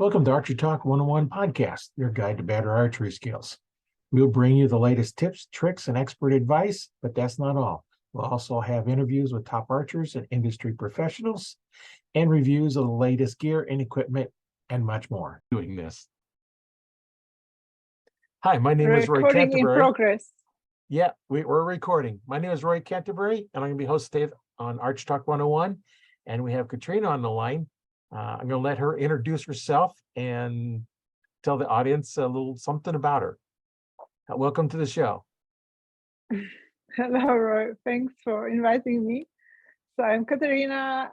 Welcome to Archery Talk 101 podcast, your guide to better archery skills. We'll bring you the latest tips, tricks, and expert advice, but that's not all. We'll also have interviews with top archers and industry professionals and reviews of the latest gear and equipment and much more. Doing this. Hi, my name is Roy Recording in Canterbury. progress. Yeah, we're recording. My name is Roy Canterbury, and I'm going to be host today on Archery Talk 101. And we have Katerina on the line. I'm going to let her introduce herself and tell the audience a little something about her. Welcome to the show. Hello, Roy. Thanks for inviting me. So I'm Katerina.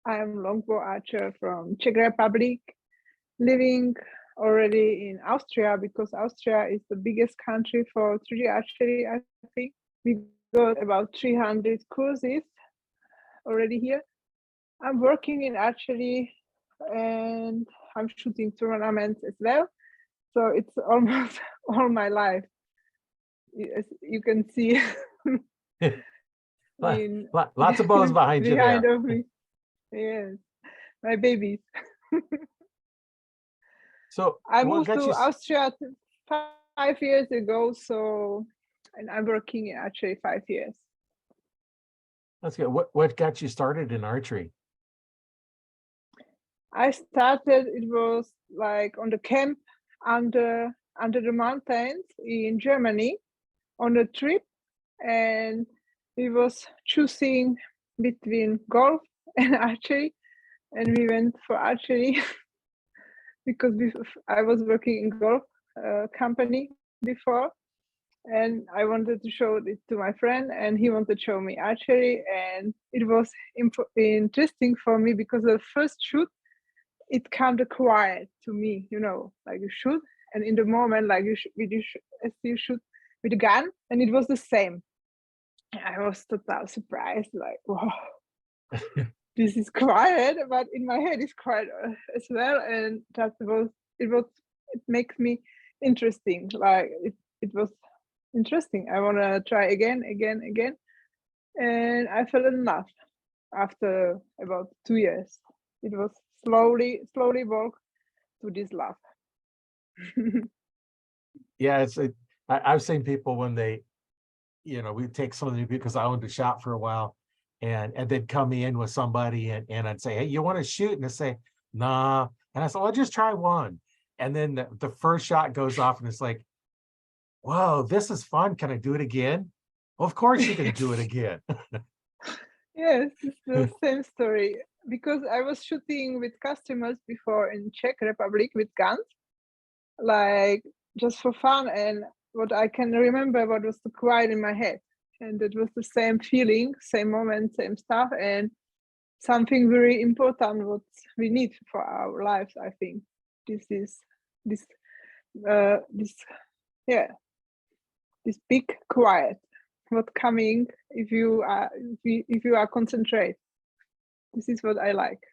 I'm longbow archer from Czech Republic, living already in Austria because Austria is the biggest country for 3D archery, I think. We got about 300 courses already here. I'm working in archery and I'm shooting tournaments as well. So it's almost all my life. As you can see. Lots of bows behind you there. Of me. Yes, my babies. So I moved to Austria 5 years ago, and I'm working in archery 5 years. That's good. What got you started in archery? I started, it was like on the camp under the mountains in Germany on a trip, and we was choosing between golf and archery, and we went for archery because I was working in golf company before, and I wanted to show it to my friend, and he wanted to show me archery, and it was interesting for me because the first shoot, it kind of quiet to me, like you shoot, and in the moment, like you shoot with a gun, and it was the same. I was totally surprised, like, wow, this is quiet, but in my head it's quiet as well, and it makes me interesting. Like it was interesting. I want to try again, and I fell in love after about 2 years. It was slowly walk to this love. Yeah, I've seen people when they, we take some of the because I owned a shop for a while, and they'd come in with somebody and I'd say, hey, you want to shoot? And they say, nah. And I said, well, just try one. And then the first shot goes off and it's like, whoa, this is fun. Can I do it again? Well, of course you can do it again. Yes, it's the same story. Because I was shooting with customers before in Czech Republic with guns, like just for fun. And what I can remember, what was the quiet in my head. And it was the same feeling, same moment, same stuff. And something very important what we need for our lives, I think. This big quiet, what coming if you are concentrate. This is what I like.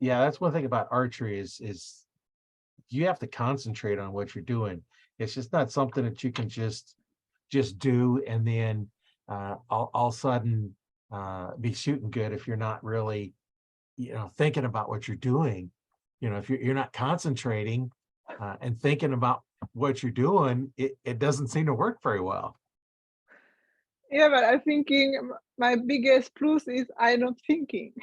Yeah, that's one thing about archery is you have to concentrate on what you're doing. It's just not something that you can just do and then all of a sudden be shooting good if you're not really, thinking about what you're doing. If you're not concentrating and thinking about what you're doing, it doesn't seem to work very well. Yeah, but I'm thinking my biggest plus is I'm not thinking.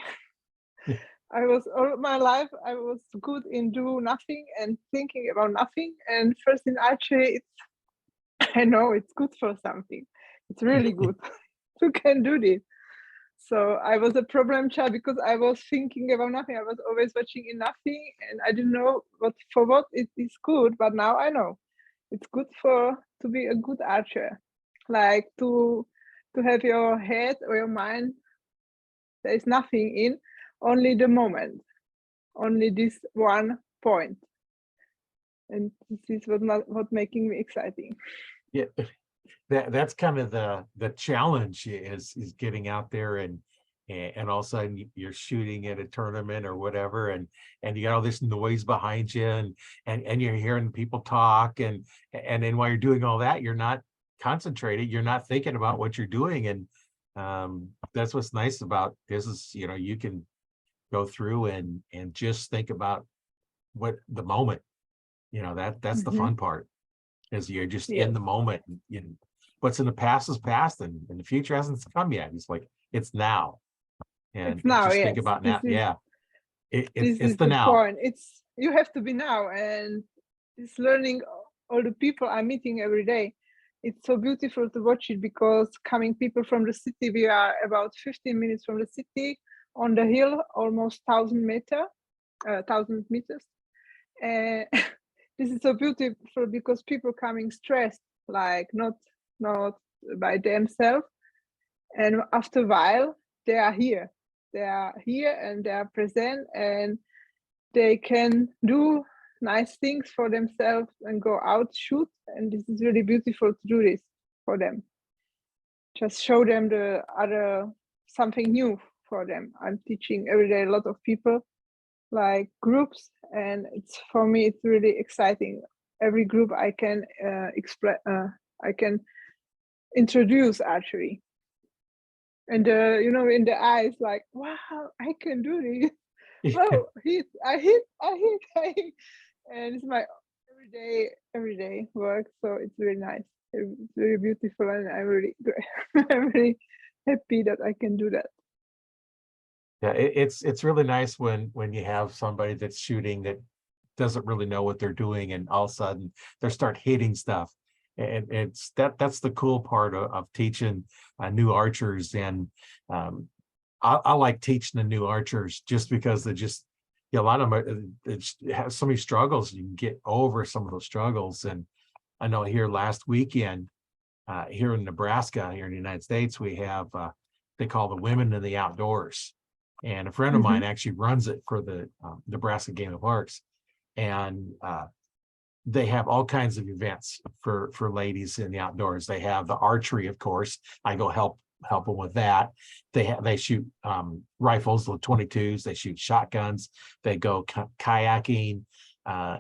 I was all my life, I was good in do nothing and thinking about nothing. And first in archery, I know it's good for something. It's really good. You can do this. So I was a problem child because I was thinking about nothing. I was always watching in nothing, and I didn't know for what it is good. But now I know it's good to be a good archer, like to have your head or your mind. There is nothing in, only the moment, only this one point, and this is what making me exciting. Yeah, that's kind of the challenge is getting out there and all of a sudden you're shooting at a tournament or whatever, and you got all this noise behind you, and you're hearing people talk, and then while you're doing all that, you're not concentrated, you're not thinking about what you're doing, and that's what's nice about this is you can go through and just think about what the moment, that's the fun part, is you're just in Yes, the moment. What's in the past is past, and the future hasn't come yet. It's like, it's now. it's And now. just think Yes, about now. Yeah. this It's is the the now. point. It's you have to be now, and it's learning all the people I'm meeting every day. It's so beautiful to watch it, because coming people from the city, we are about 15 minutes from the city on the hill, almost 1,000 meters. And this is so beautiful because people coming stressed, like not by themselves. And after a while, they are here. They are here and they are present, and they can do nice things for themselves and go out, shoot. And this is really beautiful to do this for them. Just show them the other something new for them. I'm teaching every day a lot of people, like groups, and it's for me it's really exciting. Every group I can explain, I can introduce archery, and in the eyes, like, wow, I can do this. Oh, I hit, and it's my everyday work. So it's really nice. It's really beautiful, and I'm really I'm really happy that I can do that. Yeah, it's really nice when you have somebody that's shooting that doesn't really know what they're doing, and all of a sudden they start hitting stuff. And that's the cool part of teaching new archers. And I like teaching the new archers just because they just, a lot of them have so many struggles. You can get over some of those struggles. And I know here last weekend, here in Nebraska, here in the United States, we have they call the Women in the Outdoors. And a friend of Mm-hmm. mine actually runs it for the Nebraska Game of Parks. And they have all kinds of events for ladies in the outdoors. They have the archery, of course. I go help them with that. They shoot rifles, the 22s. They shoot shotguns. They go kayaking.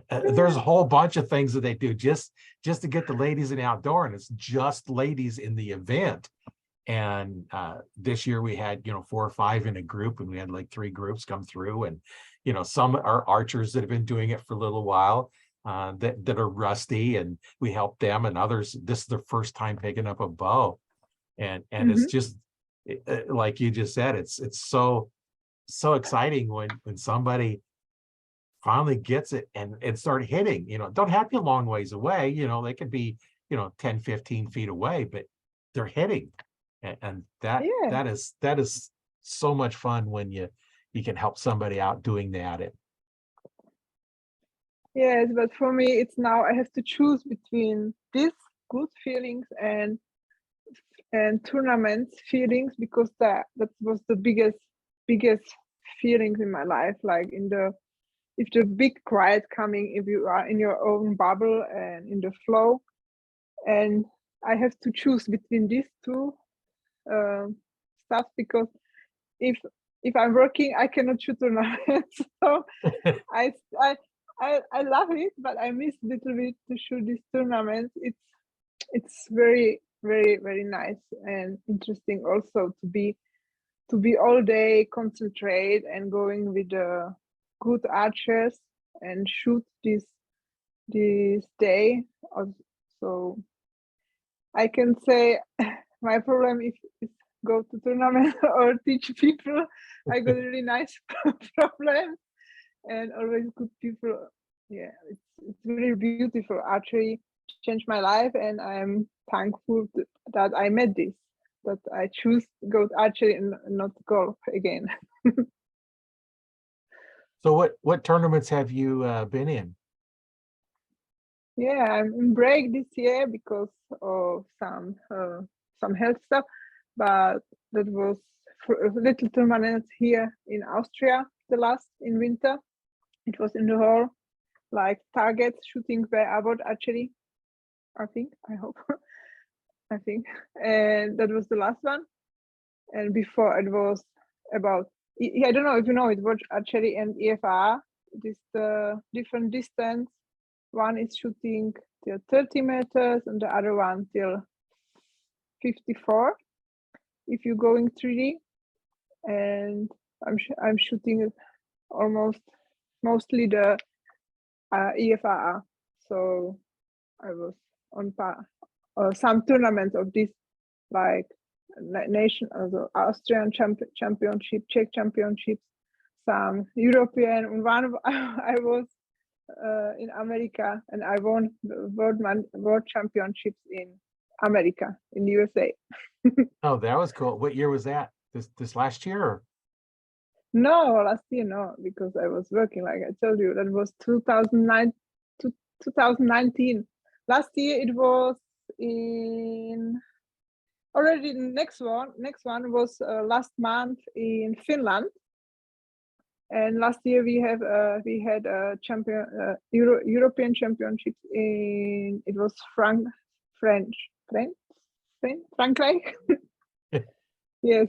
There's a whole bunch of things that they do just to get the ladies in the outdoor, and it's just ladies in the event. And this year we had 4 or 5 in a group, and we had like 3 groups come through. And some are archers that have been doing it for a little while, that are rusty, and we help them. And others, this is their first time picking up a bow. And it's Mm-hmm. just like you just said, it's so exciting when somebody finally gets it and start hitting. Don't have to be a long ways away. They could be 10, 15 feet away, but they're hitting. And that Yeah. that is so much fun when you can help somebody out doing that. Yes, but for me, it's now I have to choose between these good feelings and tournament feelings, because that was the biggest feelings in my life. Like if the big quiet coming, if you are in your own bubble and in the flow, and I have to choose between these two stuff, because if I'm working, I cannot shoot tournaments. So I I I love it, but I miss a little bit to shoot these tournaments. It's very very very nice and interesting also to be all day concentrate and going with the good archers and shoot this day. So I can say my problem is go to tournament or teach people. I got really nice problem and always good people. Yeah, it's really beautiful. Archery changed my life, and I'm thankful that I met this. That I choose to go to archery and not golf again. So what tournaments have you been in? Yeah, I'm in break this year because of some health stuff, but that was for a little tournament here in Austria. The last in winter, it was in the hall, like target shooting by about archery. I think. I hope. I think, and that was the last one. And before it was about, I don't know if you know it was archery and EFR. It is the different distance. One is shooting till 30 meters and the other one till 54 if you're going 3D. And I'm shooting almost mostly the EFR. So I was on some tournaments of this, like nation, also Austrian championship, Czech championships, some European, and one I was in America, and I won the world championships in America, in USA. Oh, that was cool. What year was that? This last year? Or? No, last year, no, because I was working, like I told you, that was 2009 to 2019. Last year it was in already next one was last month in Finland. And last year we had a European championships in, it was Frankreich. Yes,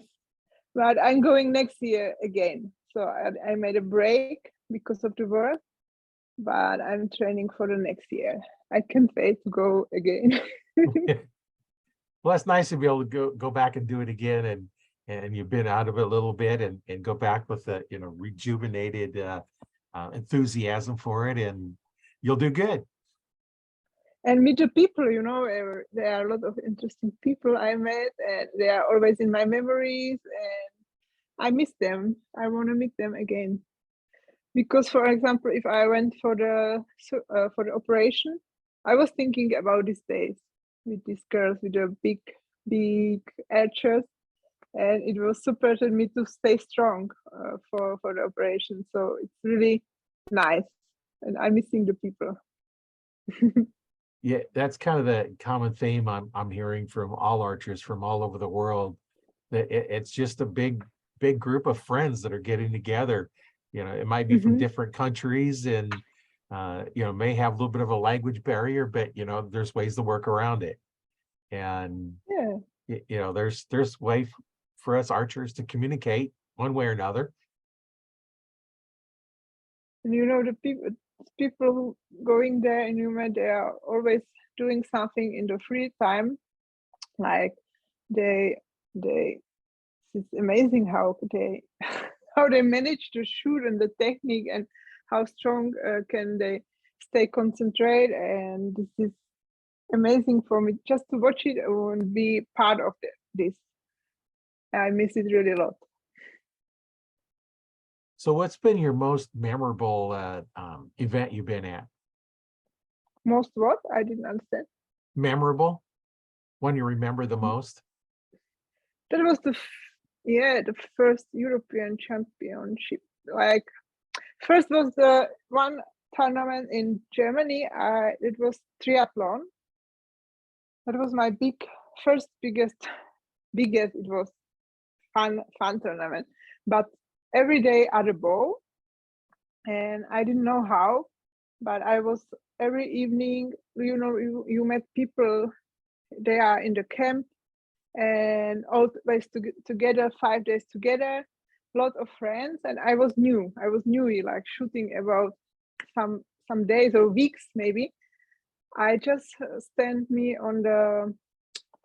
but I'm going next year again. So I made a break because of the work, but I'm training for the next year. I can't wait to go again. Well, it's nice to be able to go back and do it again, and you've been out of it a little bit, and go back with a rejuvenated enthusiasm for it, and you'll do good. And meet the people, there are a lot of interesting people I met, and they are always in my memories, and I miss them. I want to meet them again. Because, for example, if I went for the operation, I was thinking about these days with these girls with the big archers, and it was super to me to stay strong for the operation. So it's really nice, and I'm missing the people. Yeah, that's kind of the common theme I'm hearing from all archers from all over the world. That it's just a big group of friends that are getting together. It might be from different countries, and may have a little bit of a language barrier, but there's ways to work around it. And yeah, there's way for us archers to communicate one way or another. And the people who going there in UMed, they are always doing something in the free time. Like it's amazing how they manage to shoot, and the technique, and how strong can they stay concentrated. And this is amazing for me just to watch it and be part of this. I miss it really a lot. So what's been your most memorable event you've been at? Most what? I didn't understand. Memorable? One you remember the most? That was the first European championship. Like, first was the one tournament in Germany. It was triathlon. That was my biggest. It was fun tournament, but every day at a bow, and I didn't know how, but I was every evening. You met people. They are in the camp, and always together, 5 days together, lot of friends. And I was newly like shooting about some days or weeks maybe. I just stand me on the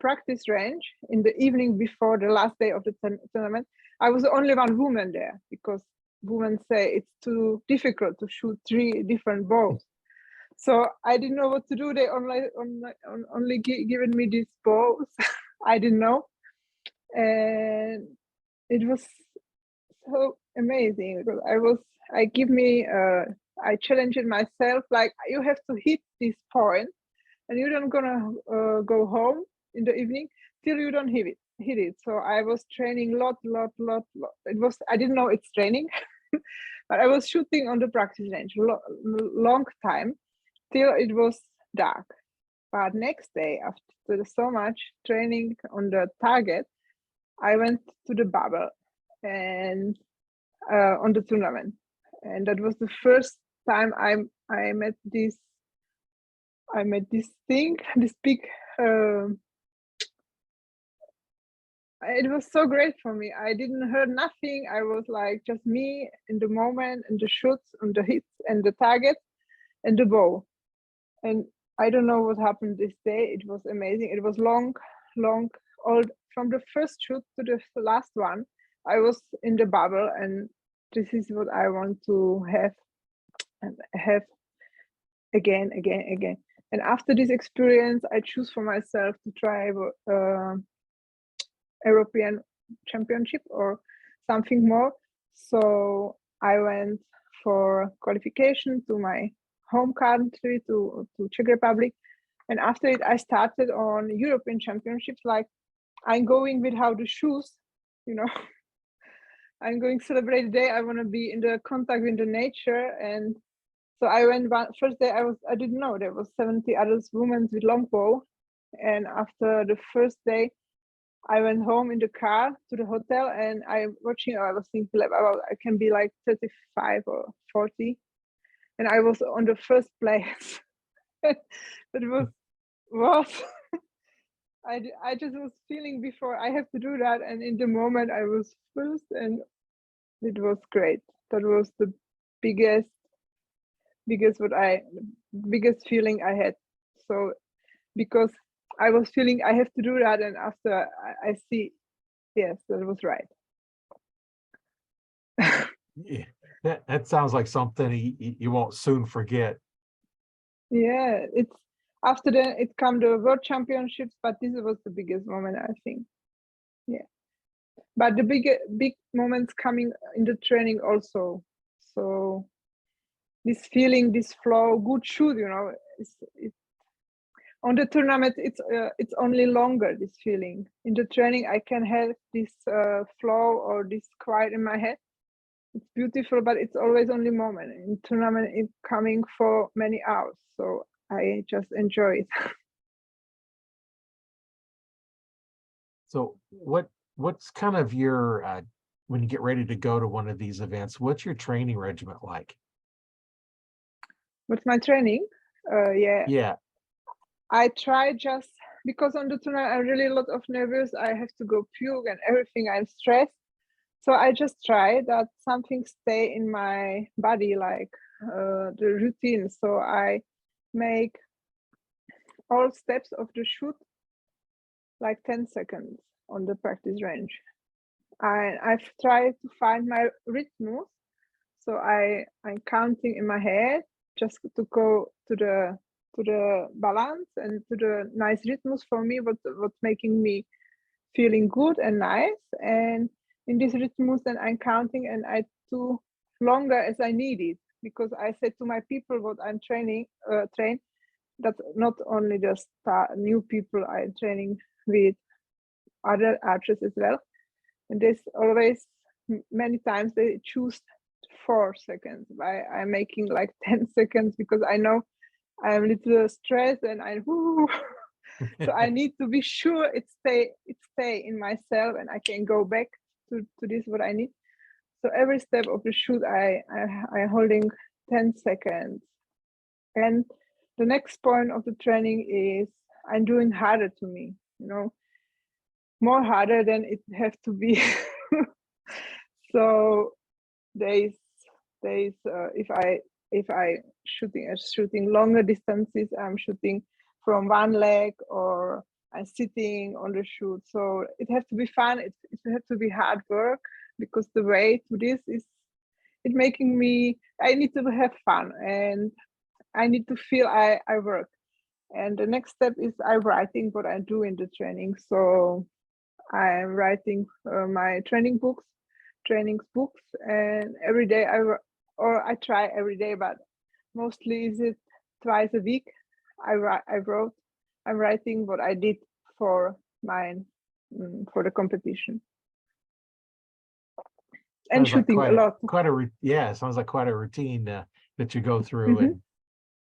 practice range in the evening before the last day of the tournament. I was the only one woman there, because women say it's too difficult to shoot 3 different bows. So I didn't know what to do. They only given me these bows. I didn't know, and it was so amazing, because I challenged myself, like, you have to hit this point, and you're not gonna go home in the evening till you don't hit it. So I was training lot. I didn't know it's training, but I was shooting on the practice range long time till it was dark. But next day, after so much training on the target, I went to the bubble and on the tournament, and that was the first time I met this thing, this big. It was so great for me. I didn't hear nothing. I was like just me in the moment, and the shoots, and the hits, and the target, and the bow. And I don't know what happened this day. It was amazing. It was long, all from the first shoot to the last one. I was in the bubble, and this is what I want to have and have again. And after this experience, I choose for myself to try European Championship or something more. So I went for qualification to my home country, to Czech Republic. And after it, I started on European Championships. Like, I'm going without the shoes, you know. I'm going to celebrate the day. I want to be in the contact with the nature. And so I went first day. I didn't know there was 70 other women with longbow. And after the first day, I went home in the car to the hotel, and I was thinking about I can be like 35 or 40, and I was on the first place. That was I just was feeling before I have to do that, and in the moment I was first, and it was great. That was the biggest feeling I had. So because I was feeling I have to do that, and after I see, yes, that was right. Yeah, that sounds like something you won't soon forget. Yeah, it's after that it come the World Championships, but this was the biggest moment, I think. Yeah, but the big moments coming in the training also. So this feeling, this flow, good shoot, you know, it's on the tournament, it's only longer, this feeling. In the training, I can have this flow or this quiet in my head. It's beautiful, but it's always only moment. In tournament, it's coming for many hours, so I just enjoy it. So what's kind of your when you get ready to go to one of these events, what's your training regimen like? What's my training? Yeah. I try just because on the tournament I'm really a lot of nervous. I have to go puke and everything. I'm stressed, so I just try that something stay in my body, like the routine. So I make all steps of the shoot like 10 seconds on the practice range. I've tried to find my rhythm. So I'm counting in my head just to go to the balance and to the nice rhythms for me, what's making me feeling good and nice. And in these rhythms, then I'm counting, and I do longer as I need it, because I said to my people what I'm train that not only the new people I'm training with, other archers as well. And there's always many times they choose 4 seconds. I'm making like 10 seconds because I know I'm a little stressed and so I need to be sure it stay in myself, and I can go back to this what I need. So every step of the shoot I holding 10 seconds. And the next point of the training is I'm doing harder to me, you know, more harder than it has to be. So if I shooting longer distances, I'm shooting from one leg, or I'm sitting on the shoot. So it has to be fun. It has to be hard work, because the way to this is it making me. I need to have fun, and I need to feel I work. And the next step is I'm writing what I do in the training. So I'm writing my trainings books, and every day I try every day, but mostly is it twice a week. I'm writing what I did for for the competition. And sounds shooting like a lot. Sounds like quite a routine that you go through.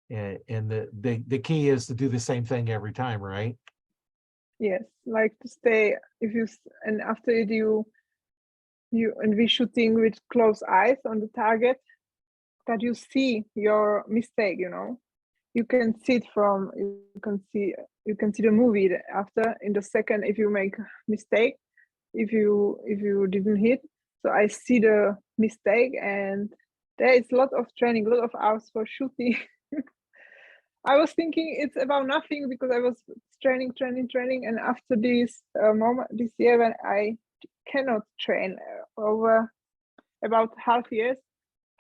And the key is to do the same thing every time, right? Yes, like to stay, and after it you and we shooting with closed eyes on the target, that you see your mistake, you know. You can see it you can see the movie after in the second if you make mistake, if you didn't hit. So I see the mistake, and there is a lot of training, a lot of hours for shooting. I was thinking it's about nothing because I was training, and after this moment, this year when I cannot train over about half year.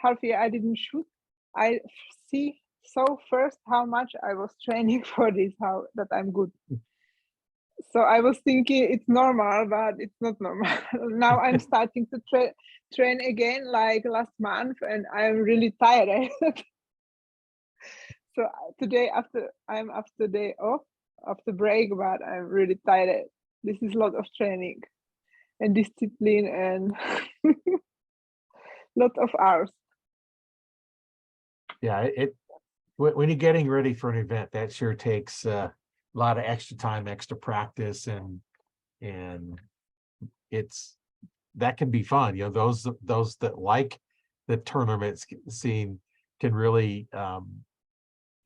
I didn't shoot. I see so first how much I was training for this, how that I'm good. So I was thinking it's normal, but it's not normal. Now I'm starting to train again like last month, and I'm really tired. So today I'm after day off, after break, but I'm really tired. This is a lot of training and discipline and lot of hours. Yeah, when you're getting ready for an event, that sure takes a lot of extra time, extra practice, and that can be fun. You know, those that like the tournaments scene can really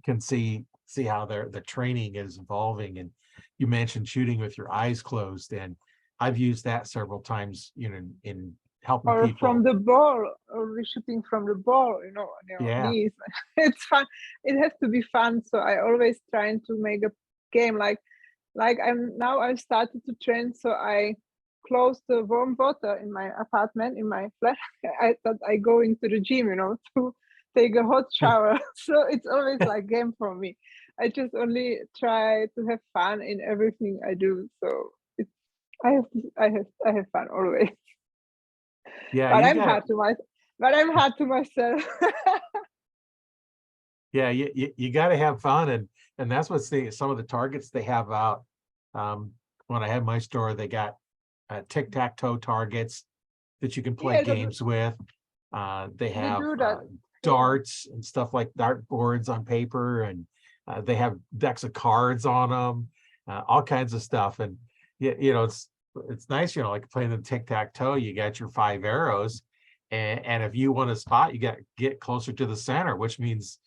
can see how the training is evolving. And you mentioned shooting with your eyes closed, and I've used that several times, you know, in helping Or people. from the ball, or shooting from the ball, you know, on your knees. It's fun. It has to be fun. So I always trying to make a game like I've started to train. So I close the warm water in my apartment, in my flat. I go into the gym, you know, to take a hot shower. So it's always like game for me. I just only try to have fun in everything I do. So it's I have fun always. Yeah, But you I'm got hard to myself. But I'm hard to myself. yeah, you got to have fun, and that's what some of the targets they have out. When I had my store, they got tic-tac-toe targets that you can play Yeah, games with. They we have do that. darts and stuff like dart boards on paper, and they have decks of cards on them, all kinds of stuff. And you know, it's nice, you know, like playing the tic-tac-toe. You got your 5 arrows, and if you want a spot, you got to get closer to the center, which means,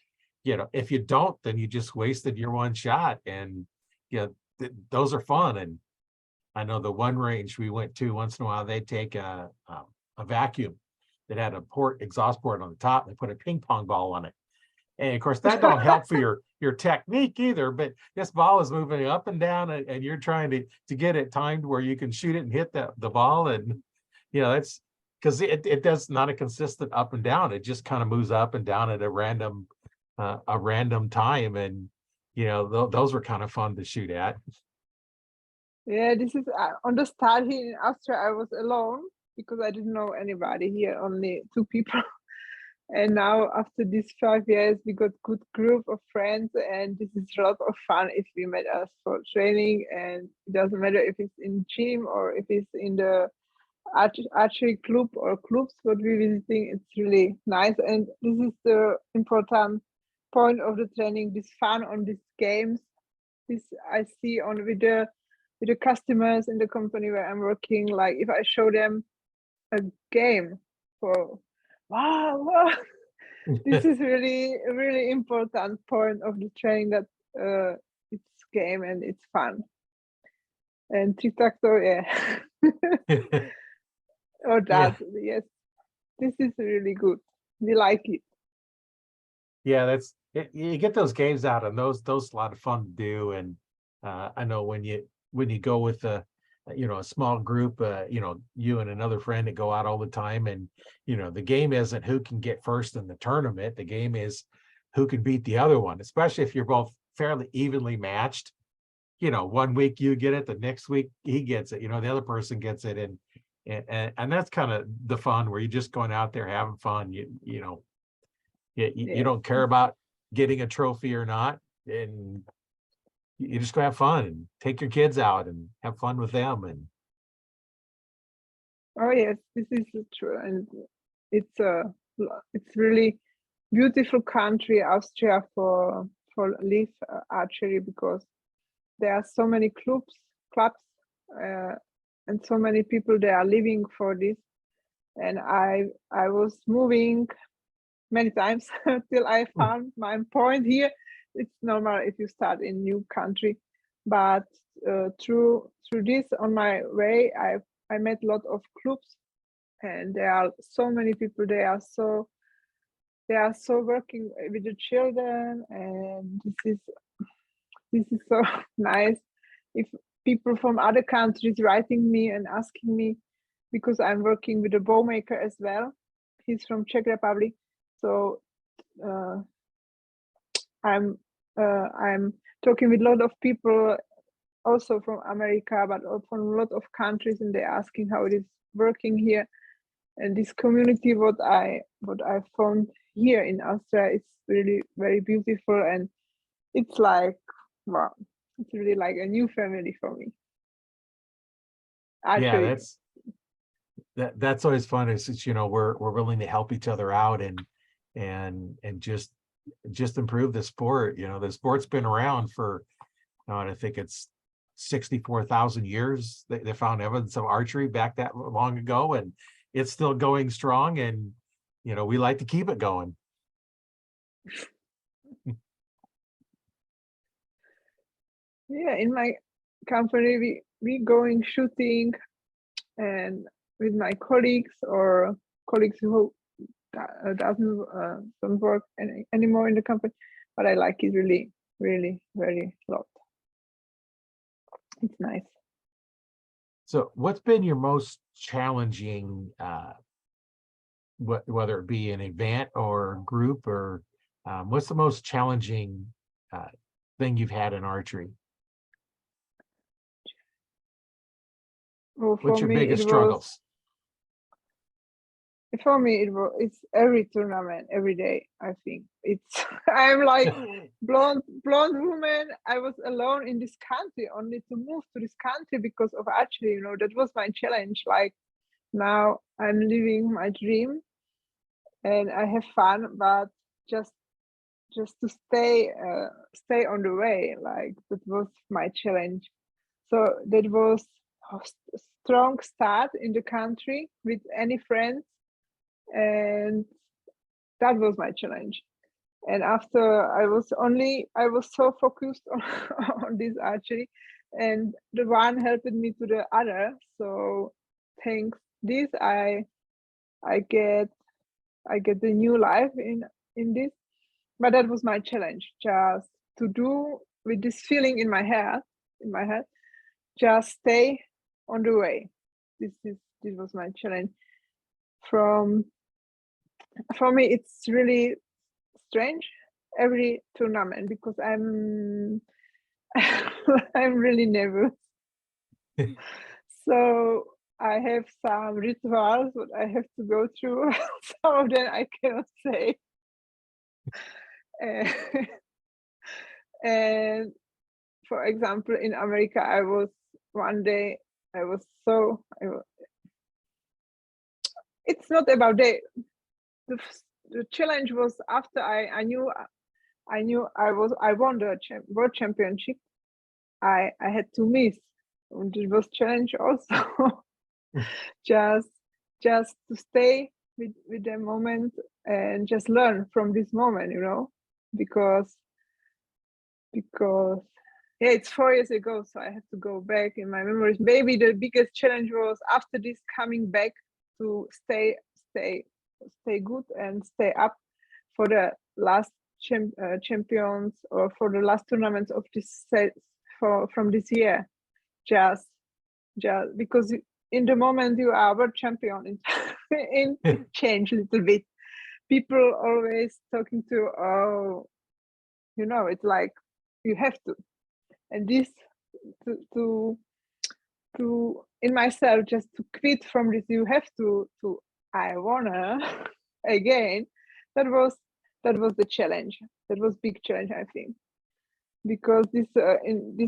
you know, if you don't, then you just wasted your one shot. And you know, those are fun. And I know the one range we went to once in a while, they'd take a vacuum that had a exhaust port on the top. They put a ping pong ball on it. And of course, that don't help for your technique either, but this ball is moving up and down, and you're trying to get it timed where you can shoot it and hit the ball. And, you know, that's because it does not a consistent up and down. It just kind of moves up and down at a random time. And, you know, those were kind of fun to shoot at. Yeah, this is on the start here in Austria. I was alone because I didn't know anybody here, only 2 people. And now after these 5 years, we got good group of friends, and this is a lot of fun if we met us for training. And it doesn't matter if it's in gym or if it's in the archery club or clubs what we're visiting. It's really nice, and this is the important point of the training. This fun on these games. This I see on with the customers in the company where I'm working. Like if I show them a game for wow, this is really important point of the training, that it's game and it's fun. And tic-tac-toe, yeah. Or that, yes, this is really good. We like it. Yeah, that's it. You get those games out, and those a lot of fun to do. And I know when you go with a small group, you know, you and another friend that go out all the time, and you know, the game isn't who can get first in the tournament. The game is who can beat the other one, especially if you're both fairly evenly matched. You know, one week you get it, the next week he gets it, you know, the other person gets it. And that's kind of the fun, where you're just going out there having fun. You know, you Yes. don't care about getting a trophy or not, and you just go have fun and take your kids out and have fun with them. And Oh yes, this is true, and it's really beautiful country, Austria, for live archery, because there are so many clubs, uh, and so many people they are living for this. And I was moving many times till I found my point here. It's normal if you start in new country, but through this on my way, I met a lot of clubs, and there are so many people. They are so working with the children, and this is so nice. If people from other countries writing me and asking me, because I'm working with a bow maker as well. He's from Czech Republic, so I'm talking with a lot of people also from America, but from a lot of countries, and they're asking how it is working here. And this community, what I found here in Austria, is really very beautiful, and it's like, wow, it's really like a new family for me. Yeah, Archery. that's always fun. Is we're willing to help each other out and just improve the sport. The sport's been around for, I think it's 64,000 years. They found evidence of archery back that long ago, and it's still going strong, and we like to keep it going. Yeah, in my company we going shooting, and with my colleagues or colleagues who don't work anymore in the company, but I like it really, really very a lot. It's nice. So what's been your most challenging, whether it be an event or group, or what's the most challenging thing you've had in archery? Well, What's your biggest struggles? For me it's every tournament, every day. I think it's I'm like blonde woman. I was alone in this country, only to move to this country because of archery. That was my challenge. Like, now I'm living my dream and I have fun, but just to stay on the way, like, that was my challenge. So that was a strong start in the country with any friends, and that was my challenge. And after I was so focused on this archery, and the one helped me to the other. So thanks this, I get the new life in this. But that was my challenge, just to do with this feeling in my head, just stay on the way. This was my challenge. For me, it's really strange every tournament because I'm I'm really nervous. So I have some rituals that I have to go through. Some of them I cannot say. And for example, in America, it's not about the challenge was after I knew I won the world championship. I had to miss, and it was challenge also. just to stay with the moment and just learn from this moment, because yeah, it's 4 years ago, so I have to go back in my memories. Maybe the biggest challenge was after this, coming back to stay good and stay up for the last champions, or for the last tournaments of this from this year. Just because in the moment you are world champion, in change a little bit. People always talking to, oh, it's like you have to, and this to in myself, just to quit from this, you have to I wanna again. That was the challenge. That was big challenge, I think, because this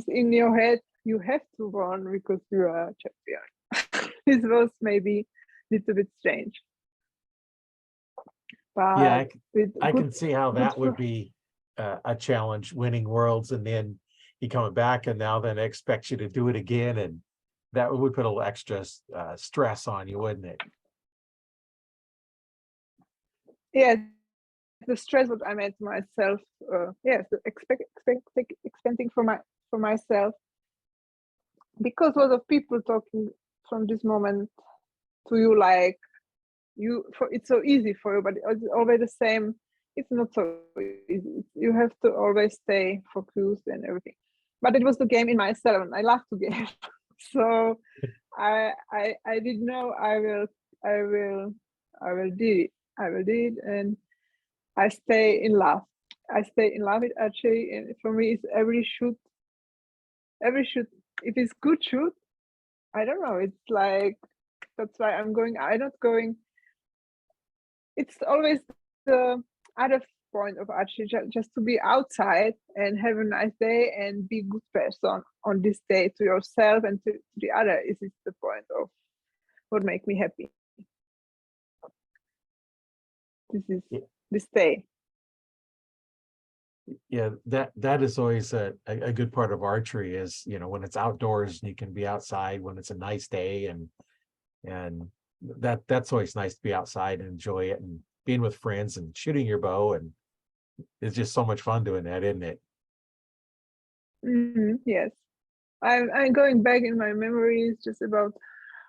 in your head, you have to win because you are a champion. This was maybe a little bit strange, but yeah, I can see how that would be a challenge, winning worlds and then you coming back and now then expects you to do it again, and that would put a little extra stress on you, wouldn't it? Yeah, the stress what I made myself. Yes, expecting for myself, because a lot of people talking from this moment to you, like, it's so easy for you, but it's always the same. It's not so easy. You have to always stay focused and everything. But it was the game in myself, and I love to game. So I didn't know I will do it. I will do it, and I stay in love. I stay in love with archery, and for me, it's every shoot. If it's good shoot, I don't know. It's like that's why I'm going. I'm not going. It's always the other point of archery, just to be outside and have a nice day and be a good person on this day to yourself and to the other. Is the point of what make me happy. This is this day. Yeah, that is always a good part of archery is, you know, when it's outdoors and you can be outside when it's a nice day, and that's always nice to be outside and enjoy it and being with friends and shooting your bow, and it's just so much fun doing that, isn't it? Yes, I'm going back in my memories just about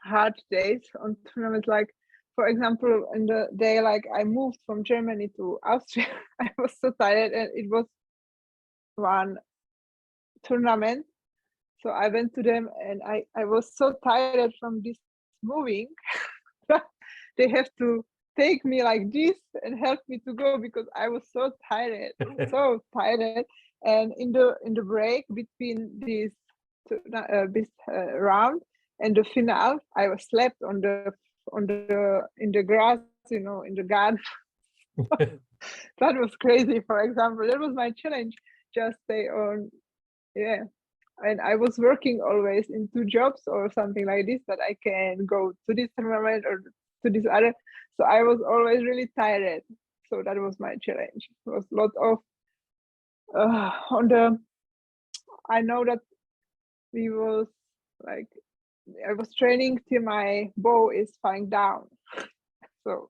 hard days on tournaments. Like, for example, in the day like I moved from Germany to Austria, I was so tired, and it was one tournament. So I went to them, and I was so tired from this moving. They have to take me like this and help me to go because I was so tired, so tired. And in the break between this round and the final, I was slept on the in the grass, you know, in the garden. That was crazy. For example, that was my challenge. Just stay on, yeah. And I was working always in 2 jobs or something like this, that I can go to this tournament or to this other. So I was always really tired. So that was my challenge. It was a lot of on the. I know that we was like I was training till my bow is falling down. So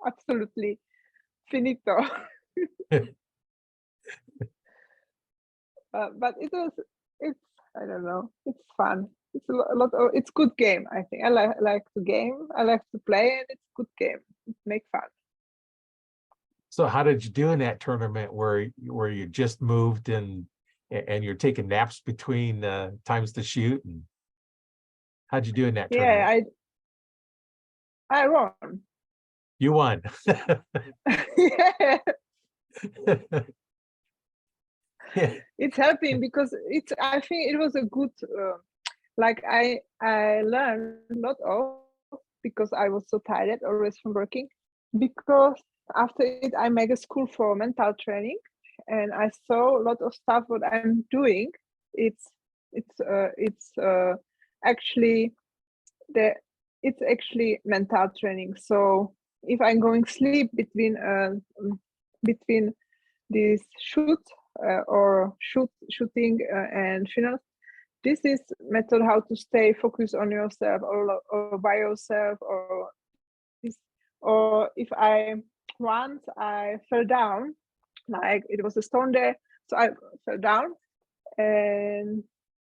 absolutely finito. But it's I don't know, it's fun. It's a lot of it's good game. I think I like the game. I like to play, and it's good game. It make fun. So how did you do in that tournament where you just moved and you're taking naps between times to shoot, and how'd you do in that tournament? Yeah, I won. You won. Yeah, Yeah. it's helping because it's. I think it was a good. Like I learned a lot of because I was so tired always from working. Because after it, I make a school for mental training, and I saw a lot of stuff what I'm doing. It's actually the it's actually mental training. So if I'm going sleep between this shooting and finals, this is method how to stay focused on yourself or by yourself, or this, or if I once I fell down, like it was a stone there, so I fell down, and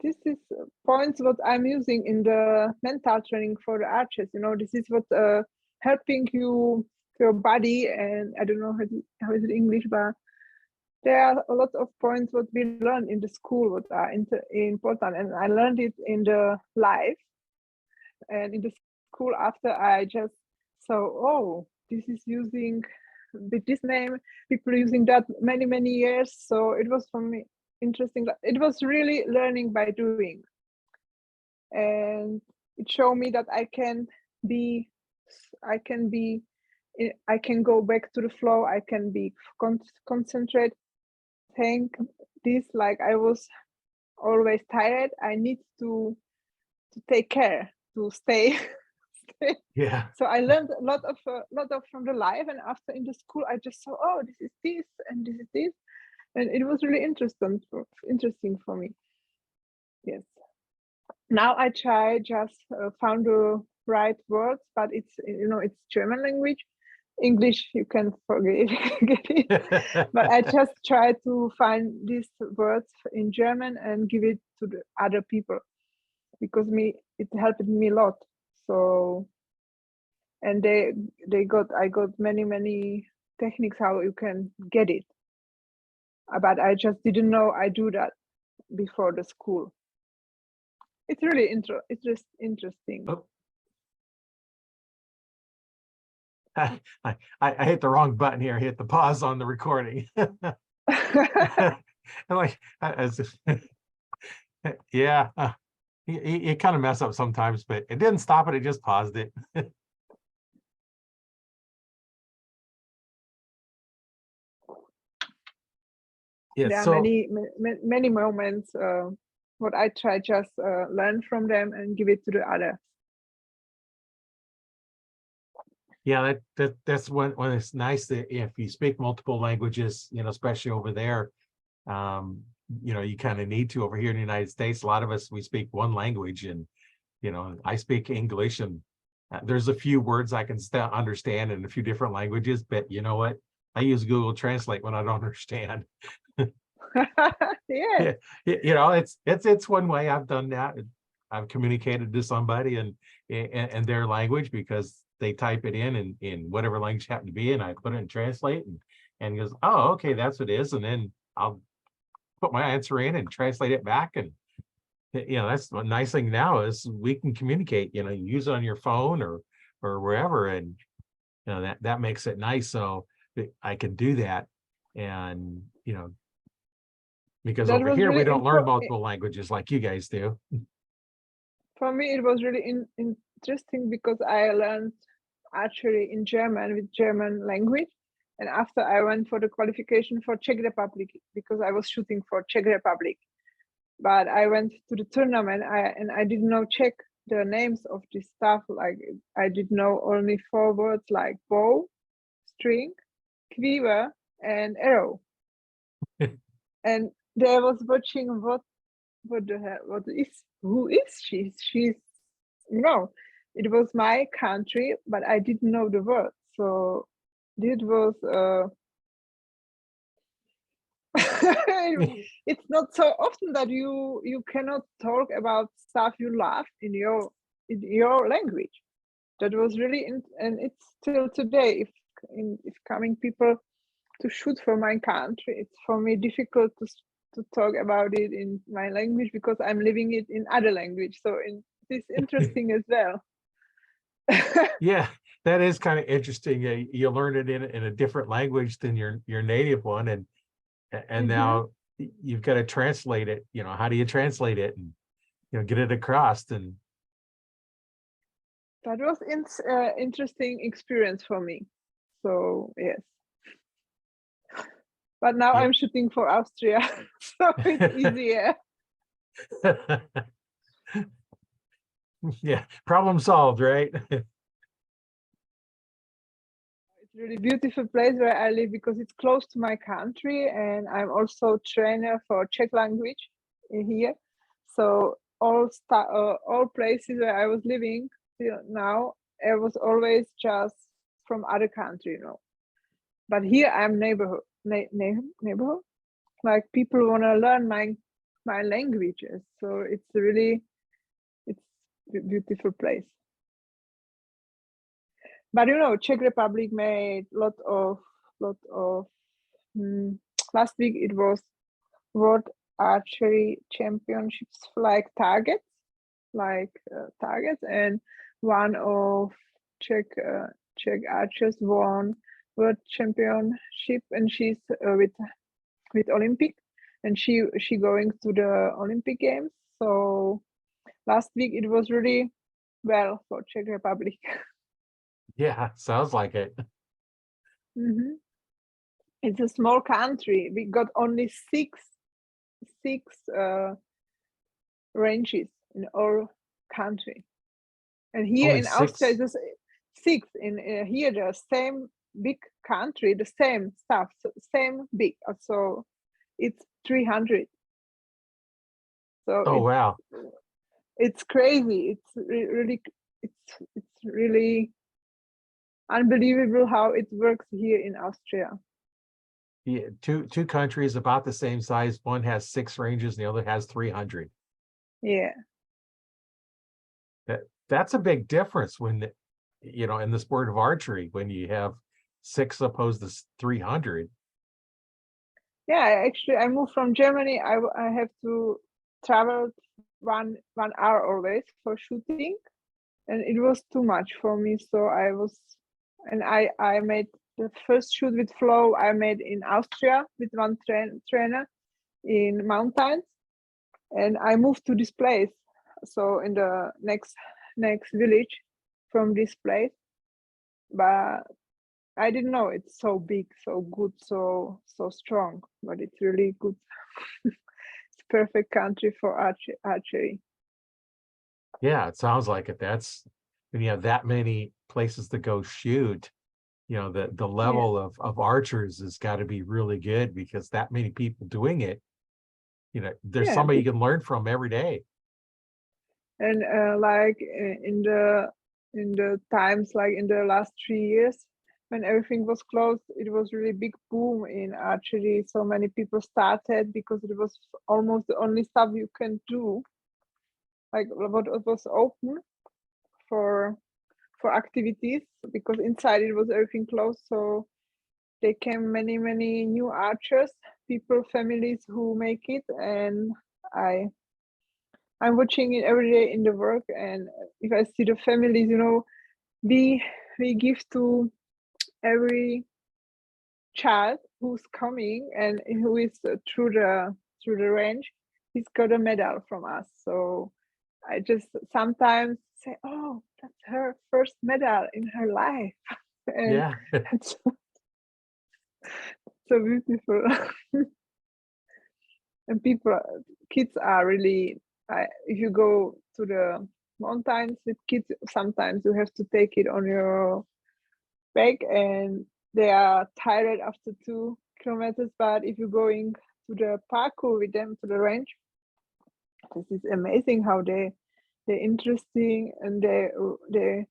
this is points what I'm using in the mental training for the archers. You know, this is what helping you your body, and I don't know how is it English, but there are a lot of points what we learn in the school what are important, and I learned it in the life and in the school after I just saw, oh, this is using with this name, people using that many years. So it was for me interesting. It was really learning by doing, and it showed me that I can go back to the flow. I can be concentrate. Think this like I was always tired. I need to take care to stay. Yeah. So I learned a lot of from the life, and after in the school I just saw, oh, this is this and this is this, and it was really interesting for me. Yes. Now I try just found the right words, but it's it's German language. English you can forget it. But I just try to find these words in German and give it to the other people, because it helped me a lot. So, and I got many techniques how you can get it, but I just didn't know I do that before the school. it's really it's just interesting. Oh, I hit the wrong button here. I hit the pause on the recording. I'm like, yeah, you kind of mess up sometimes, but it didn't stop it. It just paused it. Yeah, There are so many moments what I try just learn from them and give it to the other. yeah, that's when it's nice that if you speak multiple languages, especially over there, you kind of need to. Over here in the United States, a lot of us, we speak one language, and I speak English, and there's a few words I can still understand in a few different languages, but you know what? I use Google Translate when I don't understand. Yes, Yeah, it's one way I've done that. I've communicated to somebody and their language, because they type it in whatever language happen to be, and I put it in Translate, and goes, oh, okay, that's what it is, and then I'll put my answer in and translate it back. And that's the nice thing now is we can communicate, you use it on your phone or wherever, and that makes it nice. So I can do that. And because that over was here we really don't learn multiple languages like you guys do. for me. It was really interesting because I learned archery in German with German language, and after I went for the qualification for Czech Republic because I was shooting for Czech Republic. But I went to the tournament and I didn't know Czech the names of this stuff. Like I did know only 4 words like bow, string, quiver, and arrow. And they was watching what the hell, who is she? She's it was my country, but I didn't know the word. So it was it's not so often that you cannot talk about stuff you love in your language. That was really and it's still today. If coming people to shoot for my country, it's for me difficult to talk about it in my language because I'm living it in other language. So it's interesting as well. Yeah, that is kind of interesting. You learn it in a different language than your native one, and now you've got to translate it. How do you translate it and get it across? And that was interesting experience for me. So yes, but now yeah. I'm shooting for Austria, so it's easier. Yeah, problem solved, right? It's really beautiful place where I live because it's close to my country, and I'm also trainer for Czech language here. So all places where I was living till now, I was always just from other country, But here I'm neighborhood, neighborhood. Like people want to learn my languages, so it's a beautiful place. But Czech Republic made lot of last week it was World Archery Championships like targets, and one of Czech archers won World Championship, and she's with Olympic, and she going to the Olympic Games. So last week it was really well for Czech Republic. Yeah, sounds like it. It's a small country. We got only six ranges in our country, and here Only in Austria 6. it's 6. In here the same big country, the same stuff, so same big. So it's 300. So Oh, wow. it's crazy. It's really unbelievable how it works here in Austria. Yeah, two countries about the same size. One has 6 ranges and the other has 300. Yeah. That's a big difference when in the sport of archery, when you have 6 opposed to 300. Yeah, actually I moved from Germany. I have to travel one hour always for shooting, and it was too much for me. So I made the first shoot with flow I made in Austria with one trainer in mountains, and I moved to this place. So in the next village from this place, but I didn't know it's so big, so good, so strong. But it's really good. It's perfect country for archery. Yeah, it sounds like it. That's when you have that many places to go shoot, the Yeah, level of archers has got to be really good because that many people doing it, there's yeah. somebody you can learn from every day. And like in the times like in the last 3 years when everything was closed, it was really big boom in archery. So many people started because it was almost the only stuff you can do. Like what was open for activities, because inside it was everything closed. So there came many new archers, people, families who make it, and I'm watching it every day in the work. And if I see the families, we give to every child who's coming and who is through the range, he's got a medal from us. So I just sometimes say, oh, that's her first medal in her life. And Yeah. it's so beautiful. And kids are really, if you go to the mountains with kids, sometimes you have to take it on your back and they are tired after 2 kilometers. But if you're going to the parkour with them to the range, this is amazing how they're interesting, and they're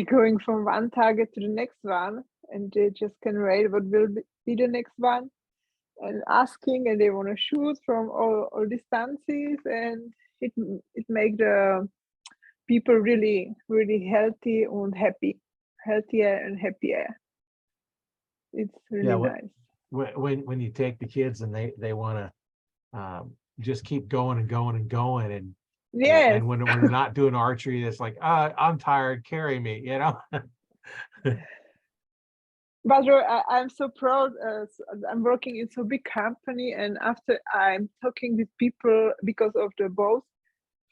going from one target to the next one, and they just can rate what will be the next one, and asking, and they want to shoot from all distances, and it make the people really healthy and healthier and happier. It's Yeah. really nice. When you take the kids and they want to just keep going and going and going, Yes, and when they're not doing archery, it's like, I'm tired, carry me, but I'm so proud. I'm working in so big company, and after I'm talking with people because of the boss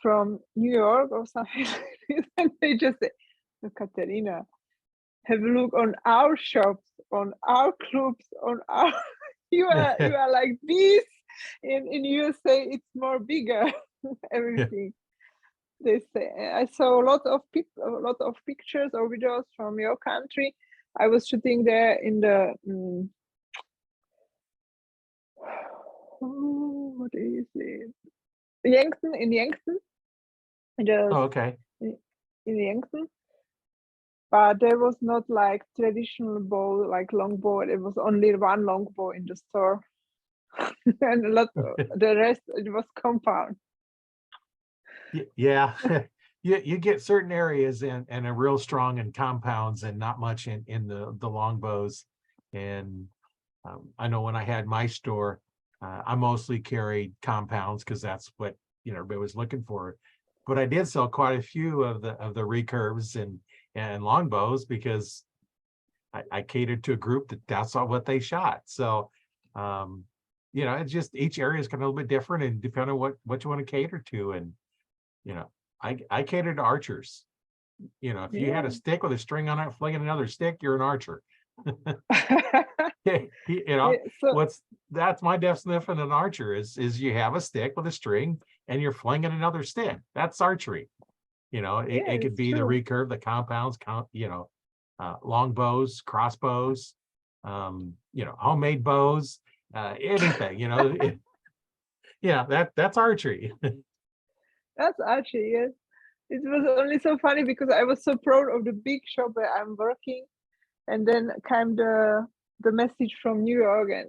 from New York or something like this, and they just say, "Oh, Katerina, have a look on our shops, on our clubs, on our you are like this. In USA it's more bigger." Everything they say. I saw a lot of people, a lot of pictures or videos from your country. I was shooting there in the what is it, Yankton, in Yankton, Oh, just okay. in Yankton. But there was not like traditional bow, like long bow. It was only one long bow in the store, and a lot. The rest it was compound. Yeah. You get certain areas and are real strong in compounds and not much in the longbows. And I know when I had my store, I mostly carried compounds because that's what everybody was looking for. But I did sell quite a few of the recurves and longbows because I catered to a group that's all what they shot. So it's just each area is kind of a little bit different and depending on what you want to cater to. And I cater to archers. If you had a Yeah. stick with a string on it, flinging another stick, you're an archer. Yeah, so That's my definition of an archer is you have a stick with a string and you're flinging another stick. That's archery. yeah, It could it's be the true. recurve, the compounds, long bows, crossbows, homemade bows, anything. That's archery. That's actually, yes. It was only so funny because I was so proud of the big shop where I'm working, and then came the message from New York, and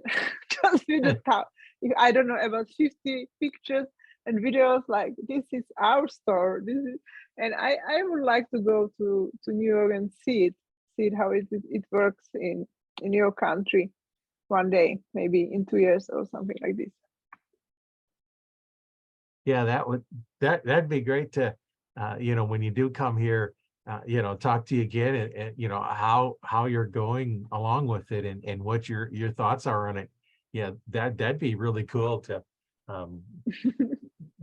just with the top, I don't know, about 50 pictures and videos like this is our store. This is, and I would like to go to New York and see it how it works in your country one day, maybe in 2 years or something like this. Yeah, that'd be great to, when you do come here, talk to you again and how you're going along with it and what your thoughts are on it. Yeah, that'd be really cool um,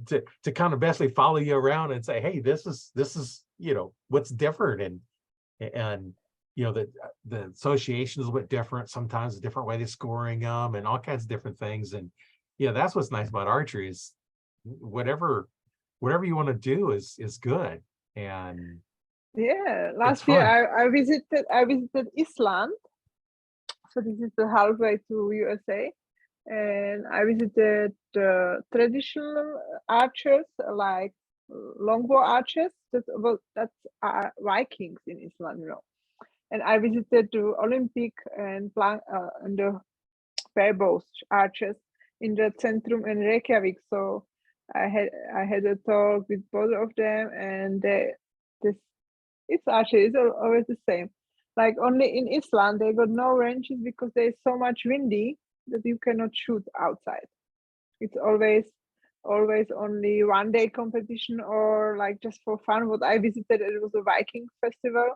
to kind of basically follow you around and say, hey, this is what's different and the association is a bit different, sometimes a different way they're scoring them and all kinds of different things. And that's what's nice about archery is whatever you want to do is good and Yeah, it's last year fun. I visited Iceland. So this is the halfway to USA, and I visited traditional archers like longbow archers. That's Vikings in Iceland. And I visited the Olympic and the barebow archers in the Centrum in Reykjavik. So I had a talk with both of them, and this it's actually it's always the same. Like only in Iceland they got no ranges because there's so much windy that you cannot shoot outside. It's always only 1 day competition or like just for fun. What I visited, it was a Viking festival,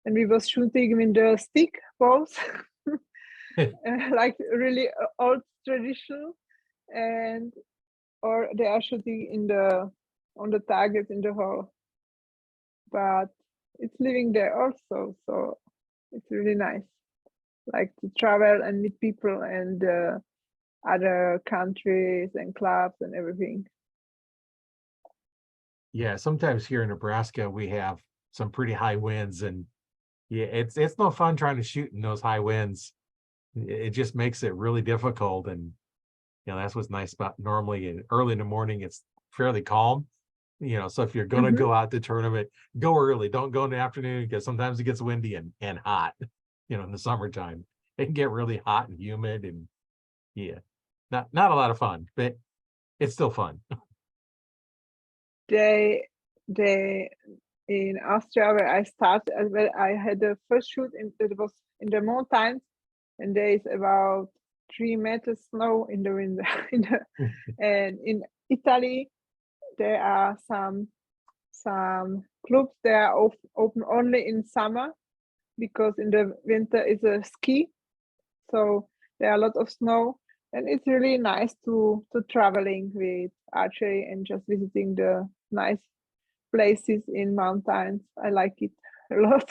and we was shooting in the stick bows, like really old traditional, and or they are shooting on the targets in the hall. But it's living there also, so it's really nice, like to travel and meet people and other countries and clubs and everything. Yeah, sometimes here in Nebraska we have some pretty high winds and yeah, it's no fun trying to shoot in those high winds. It just makes it really difficult. And that's what's nice about normally early in the morning, it's fairly calm. So if you're gonna Hmm. go out to tournament, go early. Don't go in the afternoon because sometimes it gets windy and hot, in the summertime. It can get really hot and humid and yeah, not a lot of fun, but it's still fun. They in Austria where I started, where I had the first shoot it was in the mountains, and there is about 3 meters snow in the winter. And in Italy there are some clubs that are open only in summer because in the winter is a ski, so there are a lot of snow, and it's really nice to traveling with archery and just visiting the nice places in mountains. I like it a lot.